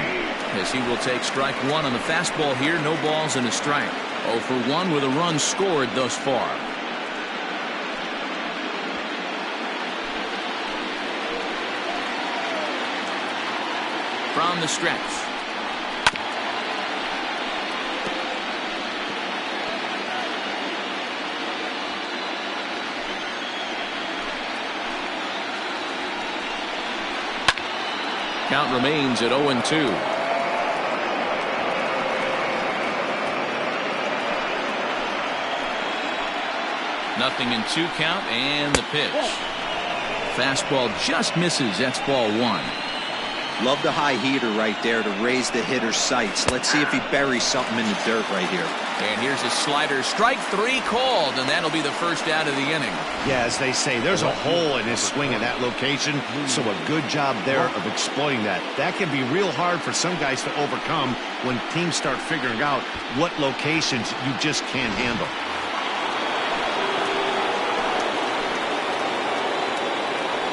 as he will take strike one on the fastball here. No balls and a strike. 0 for 1 with a run scored thus far. From the stretch. Count remains at 0-2. Nothing in 2 count, and the pitch. Fastball just misses. That's ball 1. Love the high heater right there to raise the hitter's sights. Let's see if he buries something in the dirt right here. And here's a slider. Strike 3 called, and that'll be the first out of the inning. Yeah, as they say, there's a hole in his swing in that location, so a good job there of exploiting that. That can be real hard for some guys to overcome when teams start figuring out what locations you just can't handle.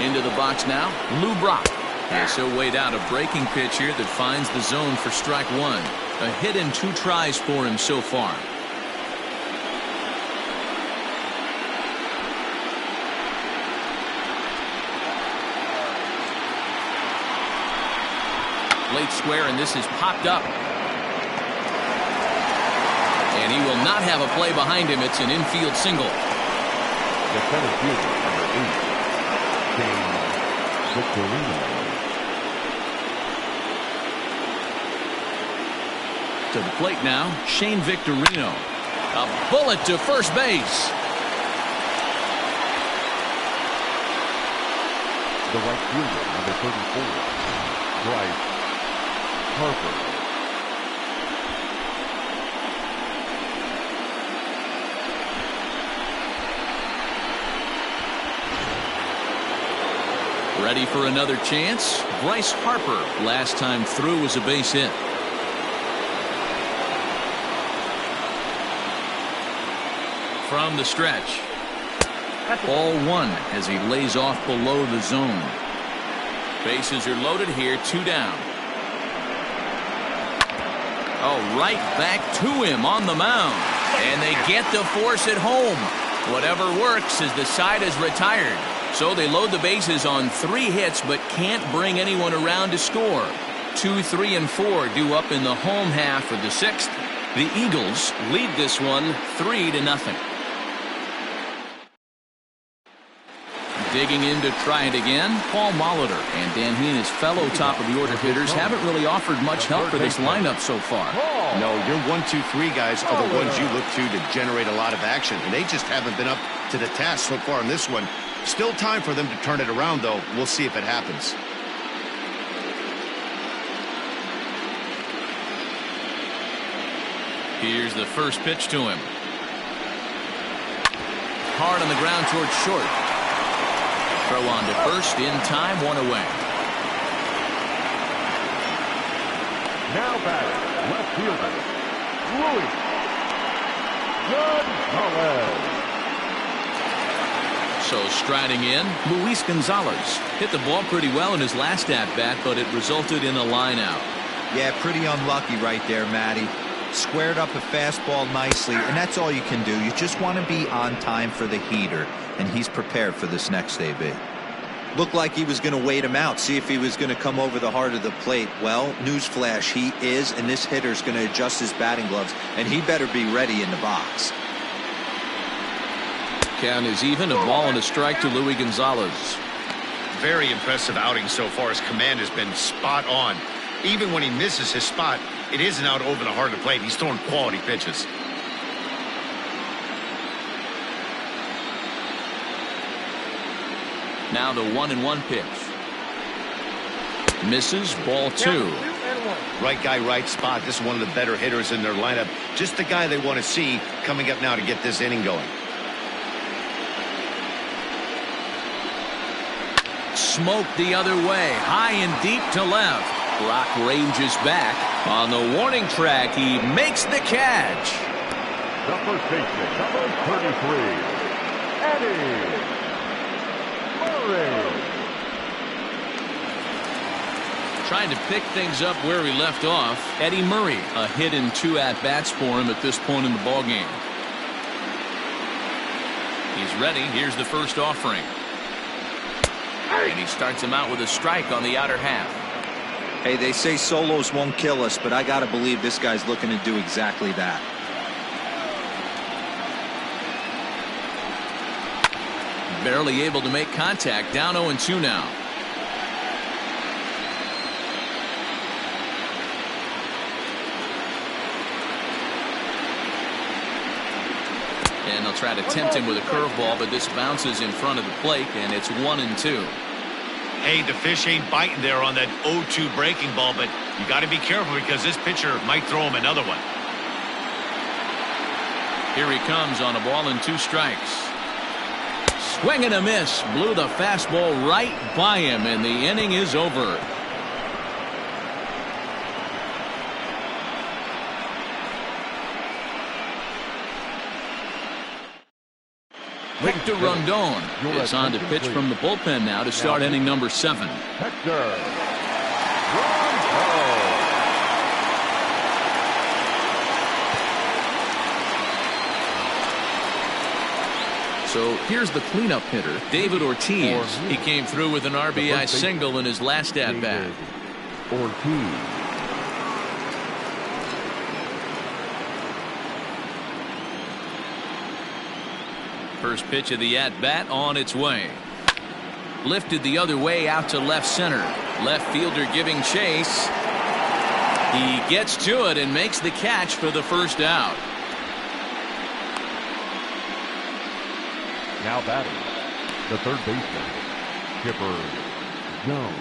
Into the box now, Lou Brock. Yes, he'll wait out a breaking pitch here that finds the zone for strike 1. A hit in 2 tries for him so far. Late square, and this is popped up. And he will not have a play behind him. It's an infield single. The center fielder, number 8, Victorino. To the plate now, Shane Victorino. A bullet to first base. The right fielder, number 34, Bryce Harper. Ready for another chance? Bryce Harper, last time through, was a base hit. From the stretch. Ball 1 as he lays off below the zone. Bases are loaded here, 2 down. Oh, right back to him on the mound. And they get to force it home. Whatever works as the side is retired. So they load the bases on 3 hits but can't bring anyone around to score. 2, 3, and 4 due up in the home half of the 6th. The Eagles lead this one 3-0. Digging in to try it again, Paul Molitor. And Dan Heen, his fellow top-of-the-order hitters, haven't really offered much help for this lineup so far. No, your 1, 2, 3 guys are the ones you look to generate a lot of action, and they just haven't been up to the task so far in this one. Still time for them to turn it around, though. We'll see if it happens. Here's the first pitch to him. Hard on the ground towards short. Throw on to first in time, 1 away. Now batting, left fielder, Luis Gonzalez. So striding in, Luis Gonzalez hit the ball pretty well in his last at-bat, but it resulted in a line out. Yeah, pretty unlucky right there, Matty. Squared up a fastball nicely, and that's all you can do. You just want to be on time for the heater, and he's prepared for this next AB. Looked like he was going to wait him out, see if he was going to come over the heart of the plate. Well, newsflash, he is, and this hitter's going to adjust his batting gloves, and he better be ready in the box. Count is even, a ball and a strike to Luis Gonzalez. Very impressive outing so far. His command has been spot on. Even when he misses his spot, it isn't out over the heart of the plate. He's throwing quality pitches. Now the 1-1 pitch. Misses, ball 2. Right guy, right spot. This is one of the better hitters in their lineup. Just the guy they want to see coming up now to get this inning going. Smoke the other way, high and deep to left. Brock ranges back. On the warning track, he makes the catch. The first baseman, number 33, Eddie Murray. Trying to pick things up where he left off. Eddie Murray, a hit in 2 at-bats for him at this point in the ballgame. He's ready. Here's the first offering. And he starts him out with a strike on the outer half. Hey, they say solos won't kill us, but I got to believe this guy's looking to do exactly that. Barely able to make contact. Down 0-2 now. And they'll try to tempt him with a curveball, but this bounces in front of the plate, and it's 1-2. Hey, the fish ain't biting there on that 0-2 breaking ball, but you got to be careful because this pitcher might throw him another one. Here he comes on a ball and 2 strikes. Swing and a miss. Blew the fastball right by him, and the inning is over. Victor Rondon is on to pitch from the bullpen now to start inning number 7. Hector Rondon. So here's the cleanup hitter, David Ortiz. He came through with an RBI single in his last at-bat. Ortiz. First pitch of the at-bat on its way. Lifted the other way out to left center. Left fielder giving chase. He gets to it and makes the catch for the first out. Now batting, the third baseman, Chipper Jones.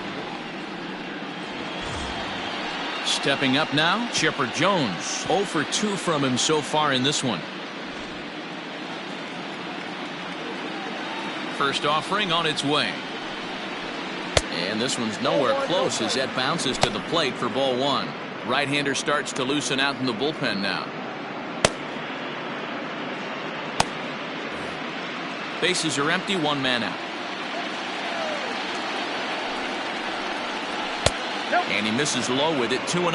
Stepping up now, Chipper Jones. 0 for 2 from him so far in this one. First offering on its way. And this one's nowhere close as that bounces to the plate for ball 1. Right-hander starts to loosen out in the bullpen now. Bases are empty, 1 man out. And he misses low with it, 2-0.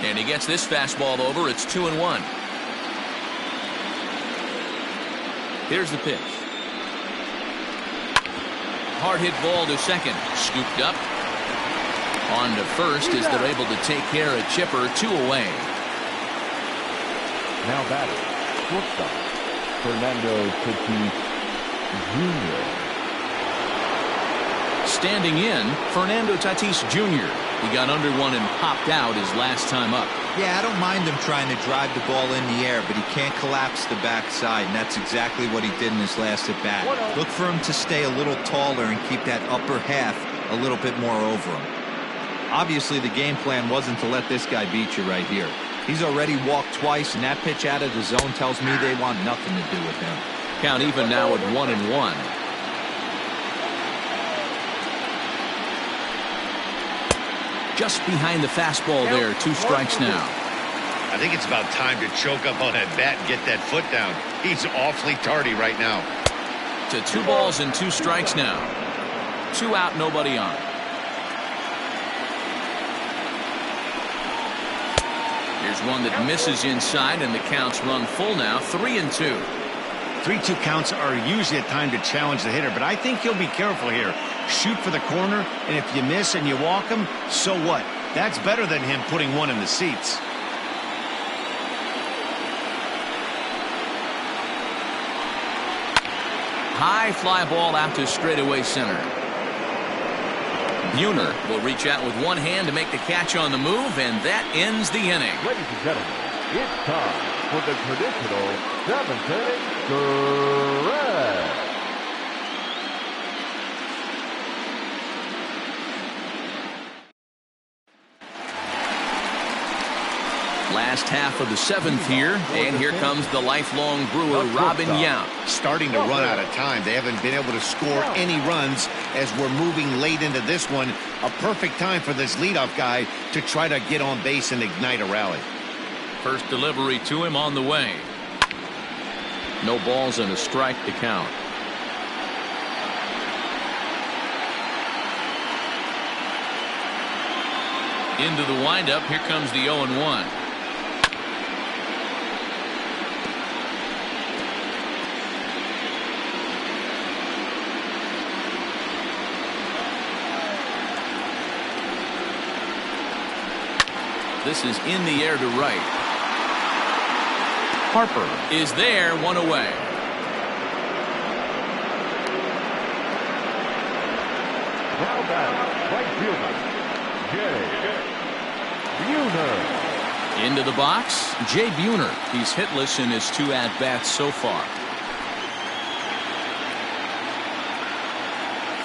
And he gets this fastball over. It's 2-1. Here's the pitch. Hard hit ball to second. Scooped up. On to first as they're able to take care of Chipper. 2 away. Now batting, shortstop, Fernando Tatis Jr. Standing in, Fernando Tatis Jr. He got under one and popped out his last time up. Yeah, I don't mind him trying to drive the ball in the air, but he can't collapse the backside, and that's exactly what he did in his last at-bat. Look for him to stay a little taller and keep that upper half a little bit more over him. Obviously, the game plan wasn't to let this guy beat you right here. He's already walked twice, and that pitch out of the zone tells me they want nothing to do with him. Count even now at 1-1. Just behind the fastball there. 2 strikes now. I think it's about time to choke up on that bat and get that foot down. He's awfully tardy right now. To 2 balls and 2 strikes now. 2 out, nobody on. Here's one that misses inside, and the counts run full now, 3-2. 3-2 counts are usually a time to challenge the hitter, but I think he'll be careful here. Shoot for the corner, and if you miss and you walk him, so what? That's better than him putting one in the seats. High fly ball out to straightaway center. Buhner will reach out with one hand to make the catch on the move, and that ends the inning. Ladies and gentlemen, it's time for the traditional 7th inning stretch. Last half of the 7th here, and here comes the lifelong Brewer, Robin Yount. Starting to run out of time. They haven't been able to score any runs as we're moving late into this one. A perfect time for this leadoff guy to try to get on base and ignite a rally. First delivery to him on the way. No balls and a strike to count. Into the windup, here comes the 0-1. This is in the air to right. Harper is there, one away. Now batting, right fielder, Jay Buhner. Into the box, Jay Buhner. He's hitless in his 2 at-bats so far.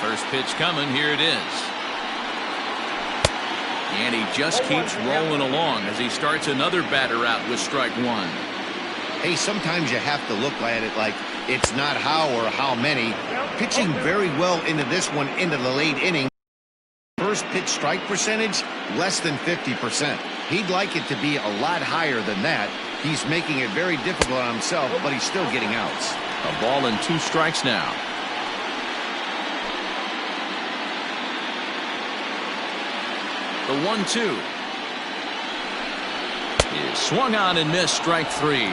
First pitch coming, here it is. And he just keeps rolling along as he starts another batter out with strike 1. Hey, sometimes you have to look at it like it's not how or how many. Pitching very well into this one, into the late inning. First pitch strike percentage, less than 50%. He'd like it to be a lot higher than that. He's making it very difficult on himself, but he's still getting outs. A ball and 2 strikes now. The 1-2 is swung on and missed, strike 3.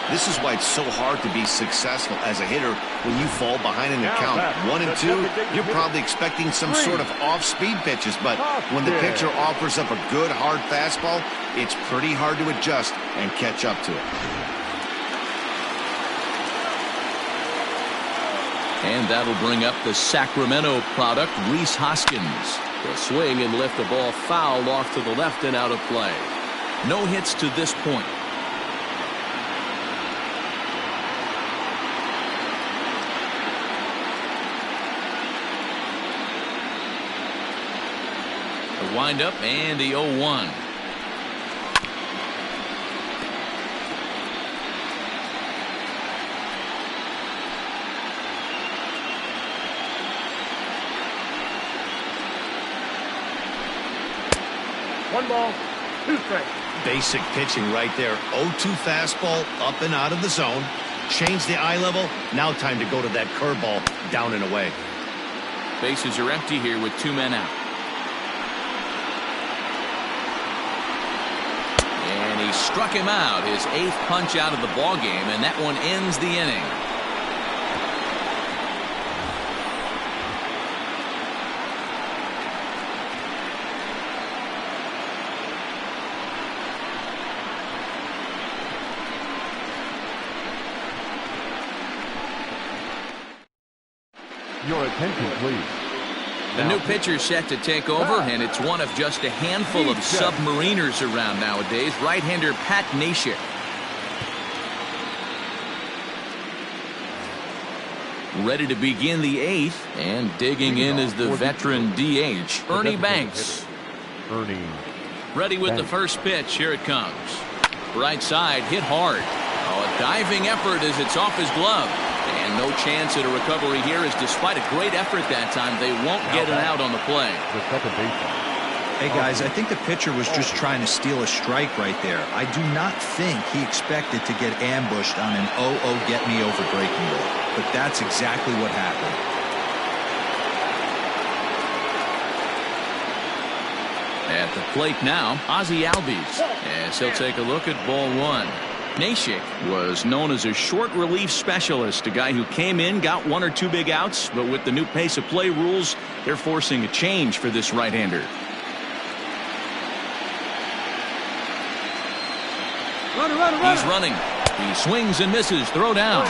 This is why it's so hard to be successful as a hitter when you fall behind in the count. 1 and 2, you're probably expecting some sort of off-speed pitches, but when the pitcher offers up a good hard fastball, it's pretty hard to adjust and catch up to it. And that'll bring up the Sacramento product, Rhys Hoskins. He'll swing and lift the ball foul off to the left and out of play. No hits to this point. The windup and the 0-1. One ball, 2 strikes. Basic pitching right there. 0-2 fastball up and out of the zone. Change the eye level. Now time to go to that curveball down and away. Bases are empty here with 2 men out. And he struck him out, his 8th punch out of the ball game, and that one ends the inning. Your attention, please. The new pitcher set to take over, and it's one of just a handful of submariners around nowadays. Right-hander Pat Neshek. Ready to begin the 8th, and digging in is the veteran DH, Ernie Banks. Ready with the first pitch. Here it comes. Right side, hit hard. Oh, a diving effort as it's off his glove. And no chance at a recovery here, as despite a great effort that time, they won't get an out on the play. The second baseman. Hey, guys, I think the pitcher was just trying to steal a strike right there. I do not think he expected to get ambushed on an 0-0 get-me-over breaking ball. But that's exactly what happened. 1 At the plate now, Ozzie Albies, as he'll take a look at ball one. Nashik was known as a short relief specialist, a guy who came in, got one or two big outs, but with the new pace of play rules, they're forcing a change for this right-hander. He's running. He swings and misses. Throw down.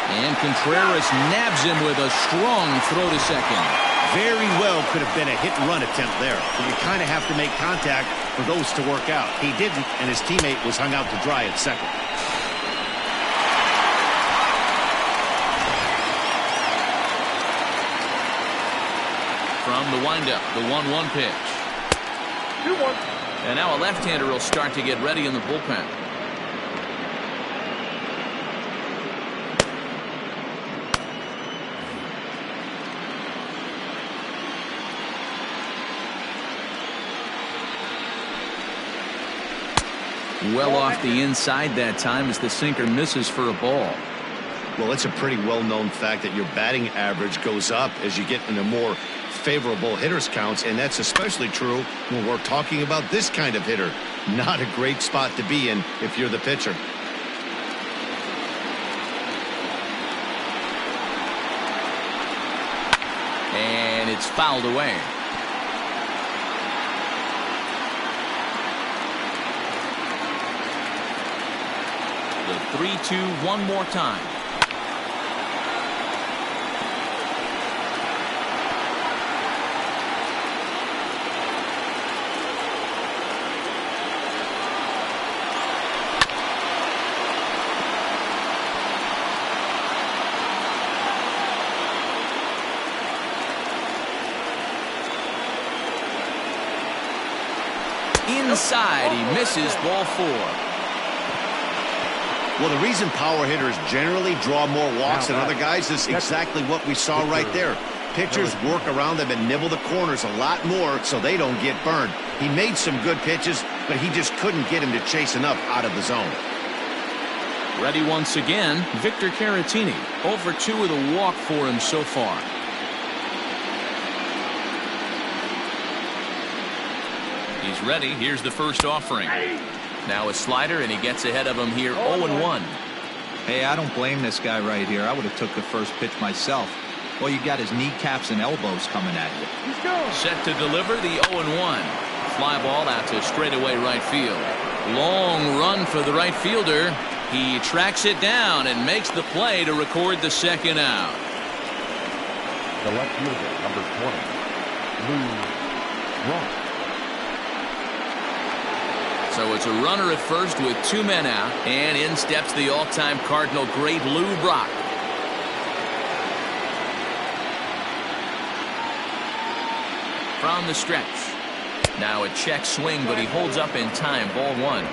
And Contreras nabs him with a strong throw to second. Very well could have been a hit-and-run attempt there. But you kind of have to make contact for those to work out. He didn't, and his teammate was hung out to dry at second. From the windup, the 1-1 pitch. 2-1. And now a left-hander will start to get ready in the bullpen. Well off the inside that time as the sinker misses for a ball. Well, it's a pretty well-known fact that your batting average goes up as you get into more favorable hitters counts, and that's especially true when we're talking about this kind of hitter. Not a great spot to be in if you're the pitcher. And it's fouled away. The 3-2 one more time. Inside, he misses ball four. Well, the reason power hitters generally draw more walks than other guys is exactly what we saw right there. Pitchers work around them and nibble the corners a lot more so they don't get burned. He made some good pitches, but he just couldn't get him to chase enough out of the zone. Ready once again, Victor Caratini. 0 for 2 with a walk for him so far. He's ready. Here's the first offering. Now a slider, and he gets ahead of him here 0-1. Hey, I don't blame this guy right here. I would have took the first pitch myself. Well, you got his kneecaps and elbows coming at you. Set to deliver the 0-1. Fly ball out to straightaway right field. Long run for the right fielder. He tracks it down and makes the play to record the second out. The left fielder, number 20, Lou Brock. So it's a runner at first with 2 men out, and in steps the all-time Cardinal great Lou Brock. From the stretch. Now a check swing, but he holds up in time. Ball one.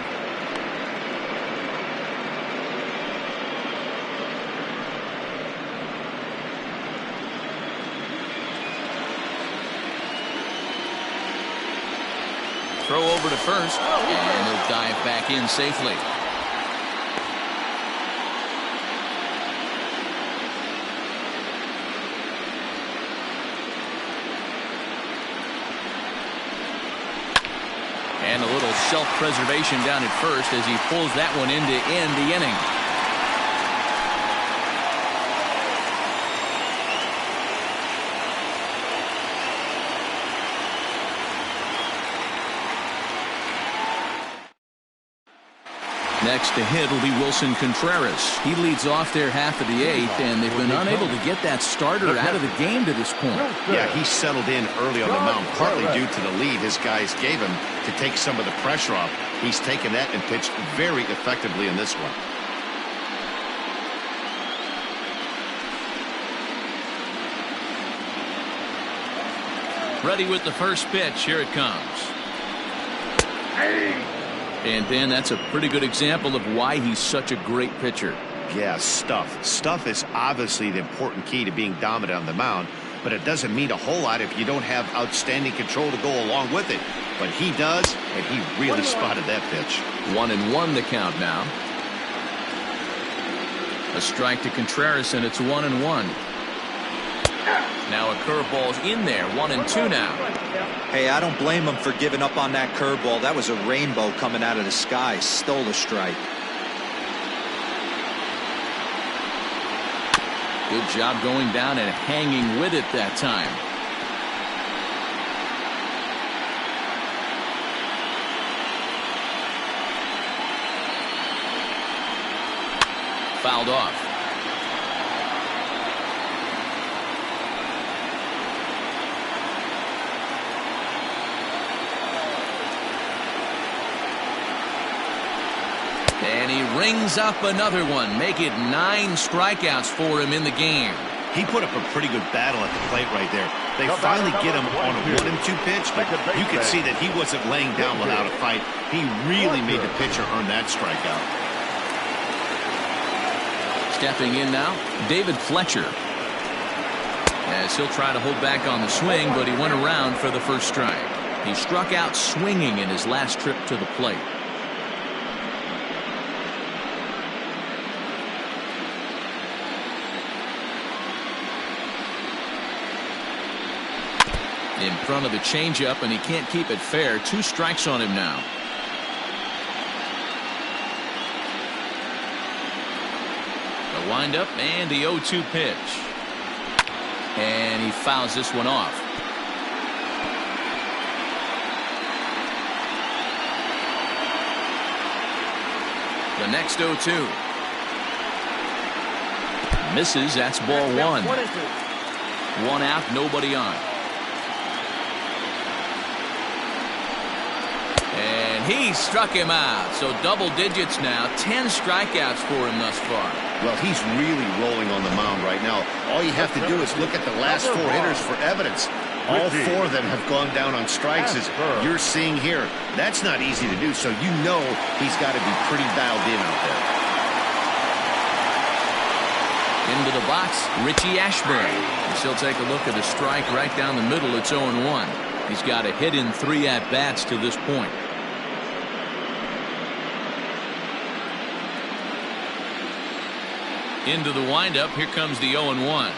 Throw over to first, and he'll dive back in safely. And a little self-preservation down at first as he pulls that one in to end the inning. Next to hit will be Wilson Contreras. He leads off their half of the 8th, and they've been unable to get that starter out of the game to this point. Yeah, he settled in early on the mound, partly due to the lead his guys gave him to take some of the pressure off. He's taken that and pitched very effectively in this one. Ready with the first pitch. Here it comes. And Dan, that's a pretty good example of why he's such a great pitcher. Yeah, stuff. Stuff is obviously the important key to being dominant on the mound, but it doesn't mean a whole lot if you don't have outstanding control to go along with it. But he does, and he really spotted that pitch. 1-1 the count now. A strike to Contreras, and it's 1-1. Now a curveball's in there. 1-2 now. Hey, I don't blame him for giving up on that curveball. That was a rainbow coming out of the sky. Stole a strike. Good job going down and hanging with it that time. Fouled off. And he rings up another one. Make it 9 strikeouts for him in the game. He put up a pretty good battle at the plate right there. They finally get him on a 1-2 pitch, but you could see that he wasn't laying down without a fight. He really made the pitcher earn that strikeout. Stepping in now, David Fletcher. As he'll try to hold back on the swing, but he went around for the first strike. He struck out swinging in his last trip to the plate. In front of the changeup, and he can't keep it fair. 2 strikes on him now. The windup and the 0-2 pitch. And he fouls this one off. The next 0-2. Misses. That's ball 1. 1 out, nobody on. And he struck him out. So double digits now. 10 strikeouts for him thus far. Well, he's really rolling on the mound right now. All you have to do is look at the last 4 hitters for evidence. All 4 of them have gone down on strikes, as you're seeing here. That's not easy to do, so you know he's got to be pretty dialed in out there. Into the box, Richie Ashburn. He'll take a look at the strike right down the middle. It's 0-1. He's got a hit in 3 at-bats to this point. Into the windup. Here comes the 0-1.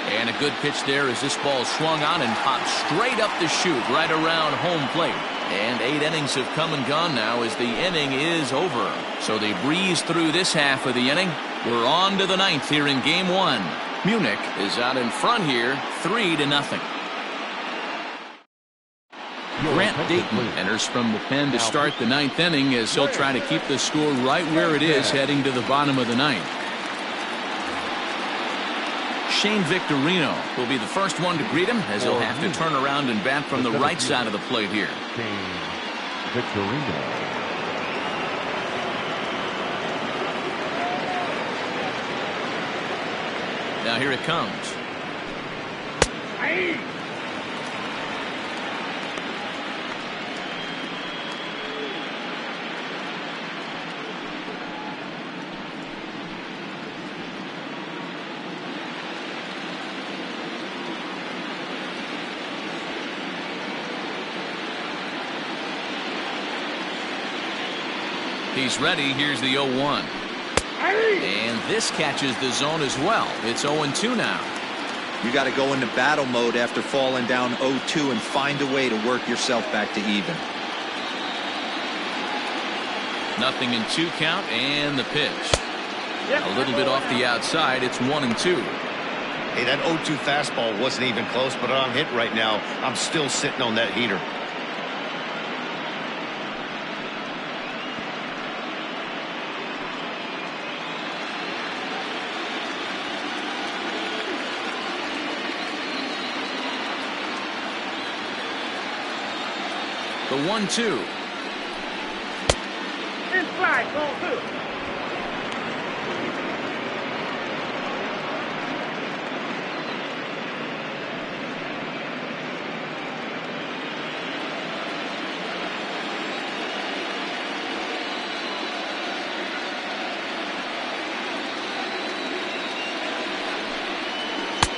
And a good pitch there as this ball swung on and popped straight up the chute right around home plate. And 8 innings have come and gone now as the inning is over. So they breeze through this half of the inning. We're on to the 9th here in game 1. Munich is out in front here 3-0. Grant Dayton enters from the pen to start the 9th inning as he'll try to keep the score right where it is heading to the bottom of the 9th. Shane Victorino will be the first one to greet him as he'll have to turn around and bat from the right side of the plate here. Shane Victorino. Now here it comes. He's ready. Here's the 0-1. And this catches the zone as well. It's 0-2 now. You got to go into battle mode after falling down 0-2 and find a way to work yourself back to even. 0-2 count and the pitch. A little bit off the outside. It's 1-2. Hey, that 0-2 fastball wasn't even close, but on hit right now, I'm still sitting on that heater. The 1-2. It's flag, ball 2.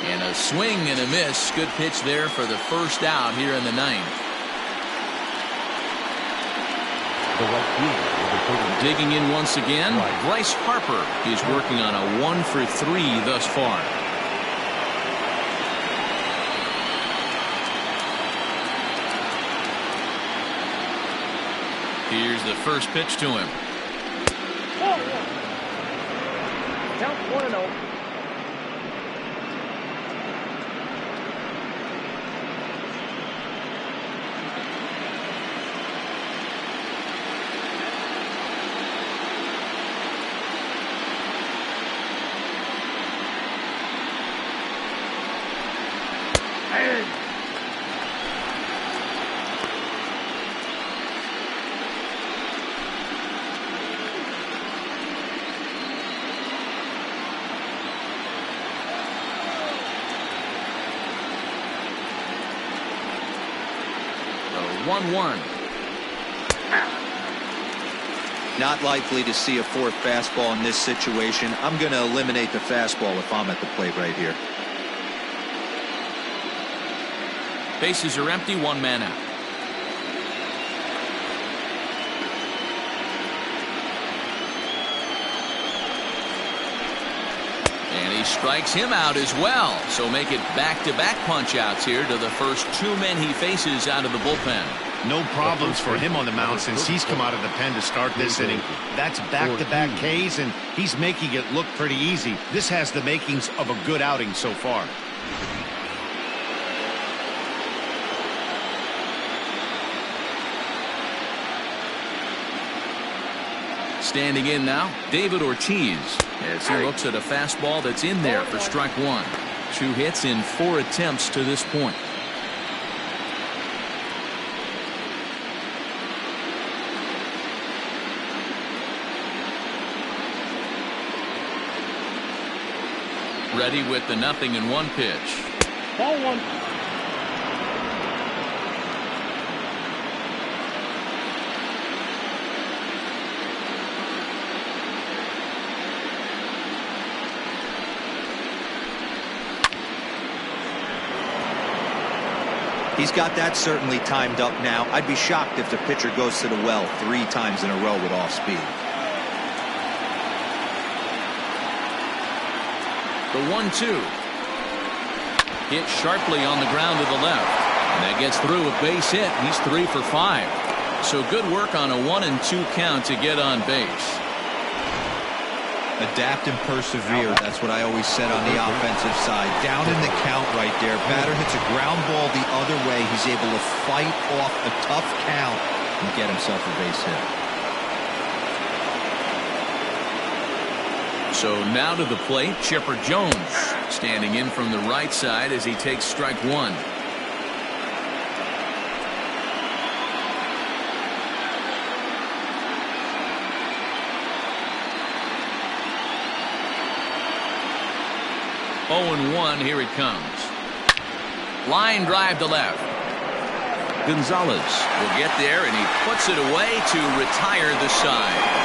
And a swing and a miss. Good pitch there for the first out here in the 9th. Digging in once again, Bryce Harper is working on a 1 for 3 thus far. Here's the first pitch to him. Count 1-0. The 1-1. Not likely to see a fourth fastball in this situation. I'm going to eliminate the fastball if I'm at the plate right here. Bases are empty, one man out. And he strikes him out as well. So make it back-to-back punch-outs here to the first two men he faces out of the bullpen. No problems for him on the mound since he's come out of the pen to start this inning. That's back-to-back Ks, and he's making it look pretty easy. This has the makings of a good outing so far. Standing in now, David Ortiz, as he looks at a fastball that's in there for strike one. 2 hits in 4 attempts to this point. Ready with the 0-1 pitch. Ball 1. He's got that certainly timed up now. I'd be shocked if the pitcher goes to the well 3 times in a row with off speed. The 1-2. Hit sharply on the ground to the left. And that gets through a base hit. He's 3 for 5. So good work on a 1-2 count to get on base. Adapt and persevere. That's what I always said on the offensive side. Down in the count right there. Batter hits a ground ball the other way. He's able to fight off a tough count and get himself a base hit. So now to the plate, Chipper Jones standing in from the right side as he takes strike one. Oh, and 1, here it comes. Line drive to left. Gonzalez will get there, and he puts it away to retire the side.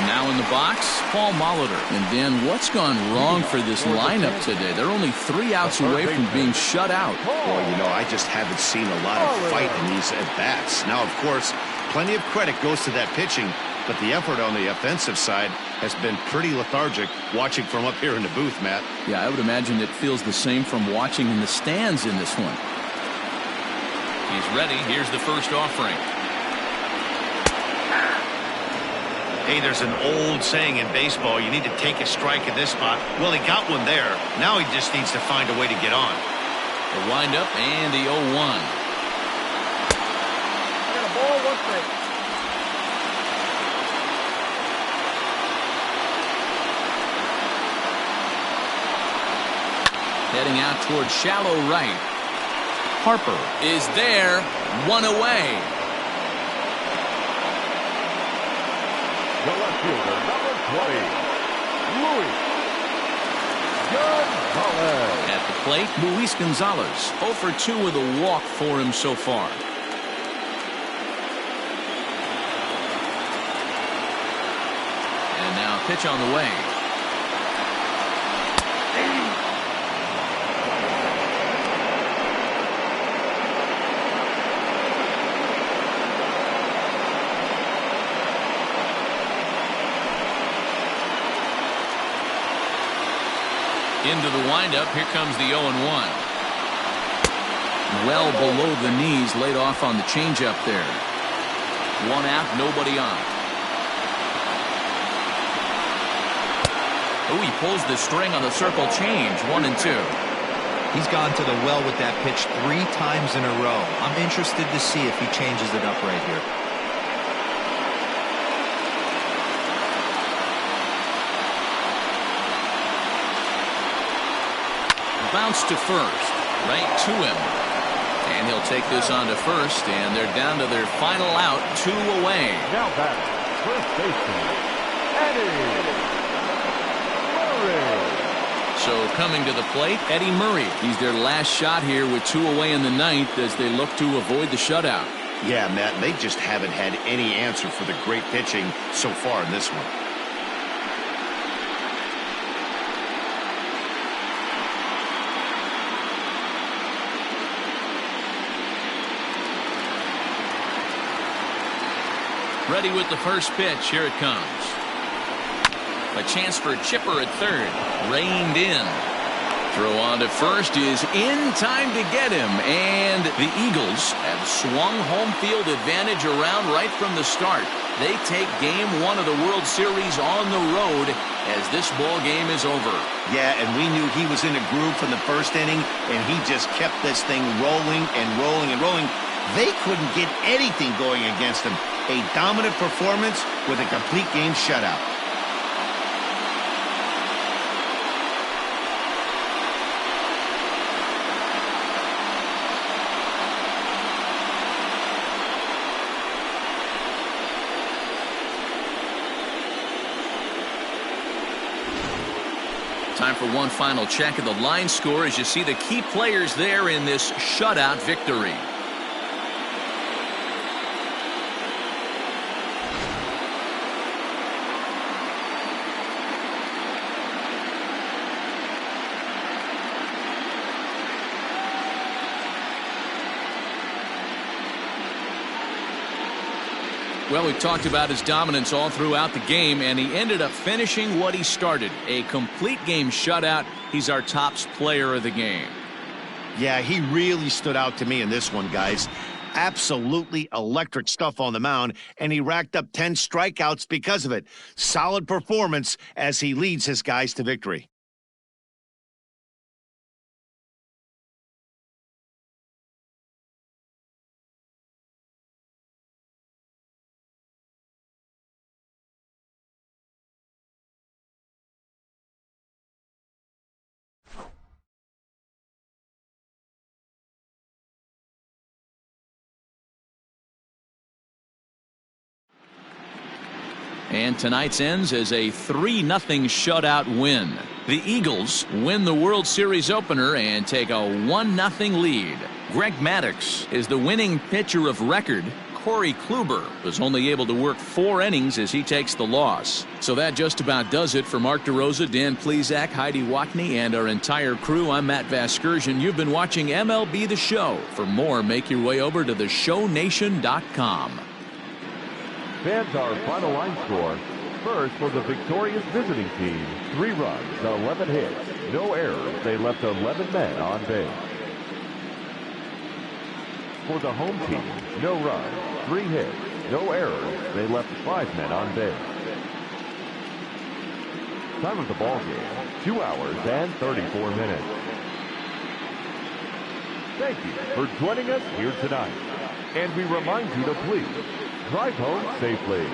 Now in the box, Paul Molitor. And Dan, what's gone wrong for this lineup today? They're only 3 outs away from being shut out. Well, you know, I just haven't seen a lot of fight in these at-bats. Now, of course, plenty of credit goes to that pitching, but the effort on the offensive side has been pretty lethargic watching from up here in the booth, Matt. Yeah, I would imagine it feels the same from watching in the stands in this one. He's ready. Here's the first offering. Hey, there's an old saying in baseball, you need to take a strike in this spot. Well, he got one there. Now he just needs to find a way to get on. The windup and the 0-1. I got a ball, 1 strike. Heading out towards shallow right. Harper is there, 1 away. The left fielder, number 20, Luis Gonzalez. At the plate, Luis Gonzalez, 0 for 2 with a walk for him so far. And now pitch on the way. Into the windup. Here comes the 0-1. Well below the knees, laid off on the changeup there. 1 out, nobody on. Oh, he pulls the string on the circle change. 1-2. He's gone to the well with that pitch 3 times in a row. I'm interested to see if he changes it up right here. Bounce to first, right to him. And he'll take this on to first, and they're down to their final out, 2 away. Now back, first baseman, Eddie Murray. So coming to the plate, Eddie Murray. He's their last shot here with 2 away in the 9th as they look to avoid the shutout. Yeah, Matt, they just haven't had any answer for the great pitching so far in this one. Ready with the first pitch. Here it comes. A chance for a chipper at third. Reined in. Throw on to first is in time to get him. And the Eagles have swung home field advantage around right from the start. They take game 1 of the World Series on the road as this ball game is over. Yeah, and we knew he was in a groove from the first inning, and he just kept this thing rolling and rolling and rolling. They couldn't get anything going against him. A dominant performance with a complete game shutout. Time for one final check of the line score as you see the key players there in this shutout victory. Well, we talked about his dominance all throughout the game, and he ended up finishing what he started. A complete game shutout. He's our top player of the game. Yeah, he really stood out to me in this one, guys. Absolutely electric stuff on the mound, and he racked up 10 strikeouts because of it. Solid performance as he leads his guys to victory. And tonight's ends as a 3-0 shutout win. The Eagles win the World Series opener and take a 1-0 lead. Greg Maddux is the winning pitcher of record. Corey Kluber was only able to work 4 innings as he takes the loss. So that just about does it for Mark DeRosa, Dan Plesac, Heidi Watney, and our entire crew. I'm Matt Vasgersian. You've been watching MLB The Show. For more, make your way over to theshownation.com. Fans, our final line score. First, for the victorious visiting team, 3 runs, 11 hits, no errors. They left 11 men on base. For the home team, no runs, 3 hits, no errors. They left 5 men on base. Time of the ball game, 2 hours and 34 minutes. Thank you for joining us here tonight. And we remind you to please drive home safely.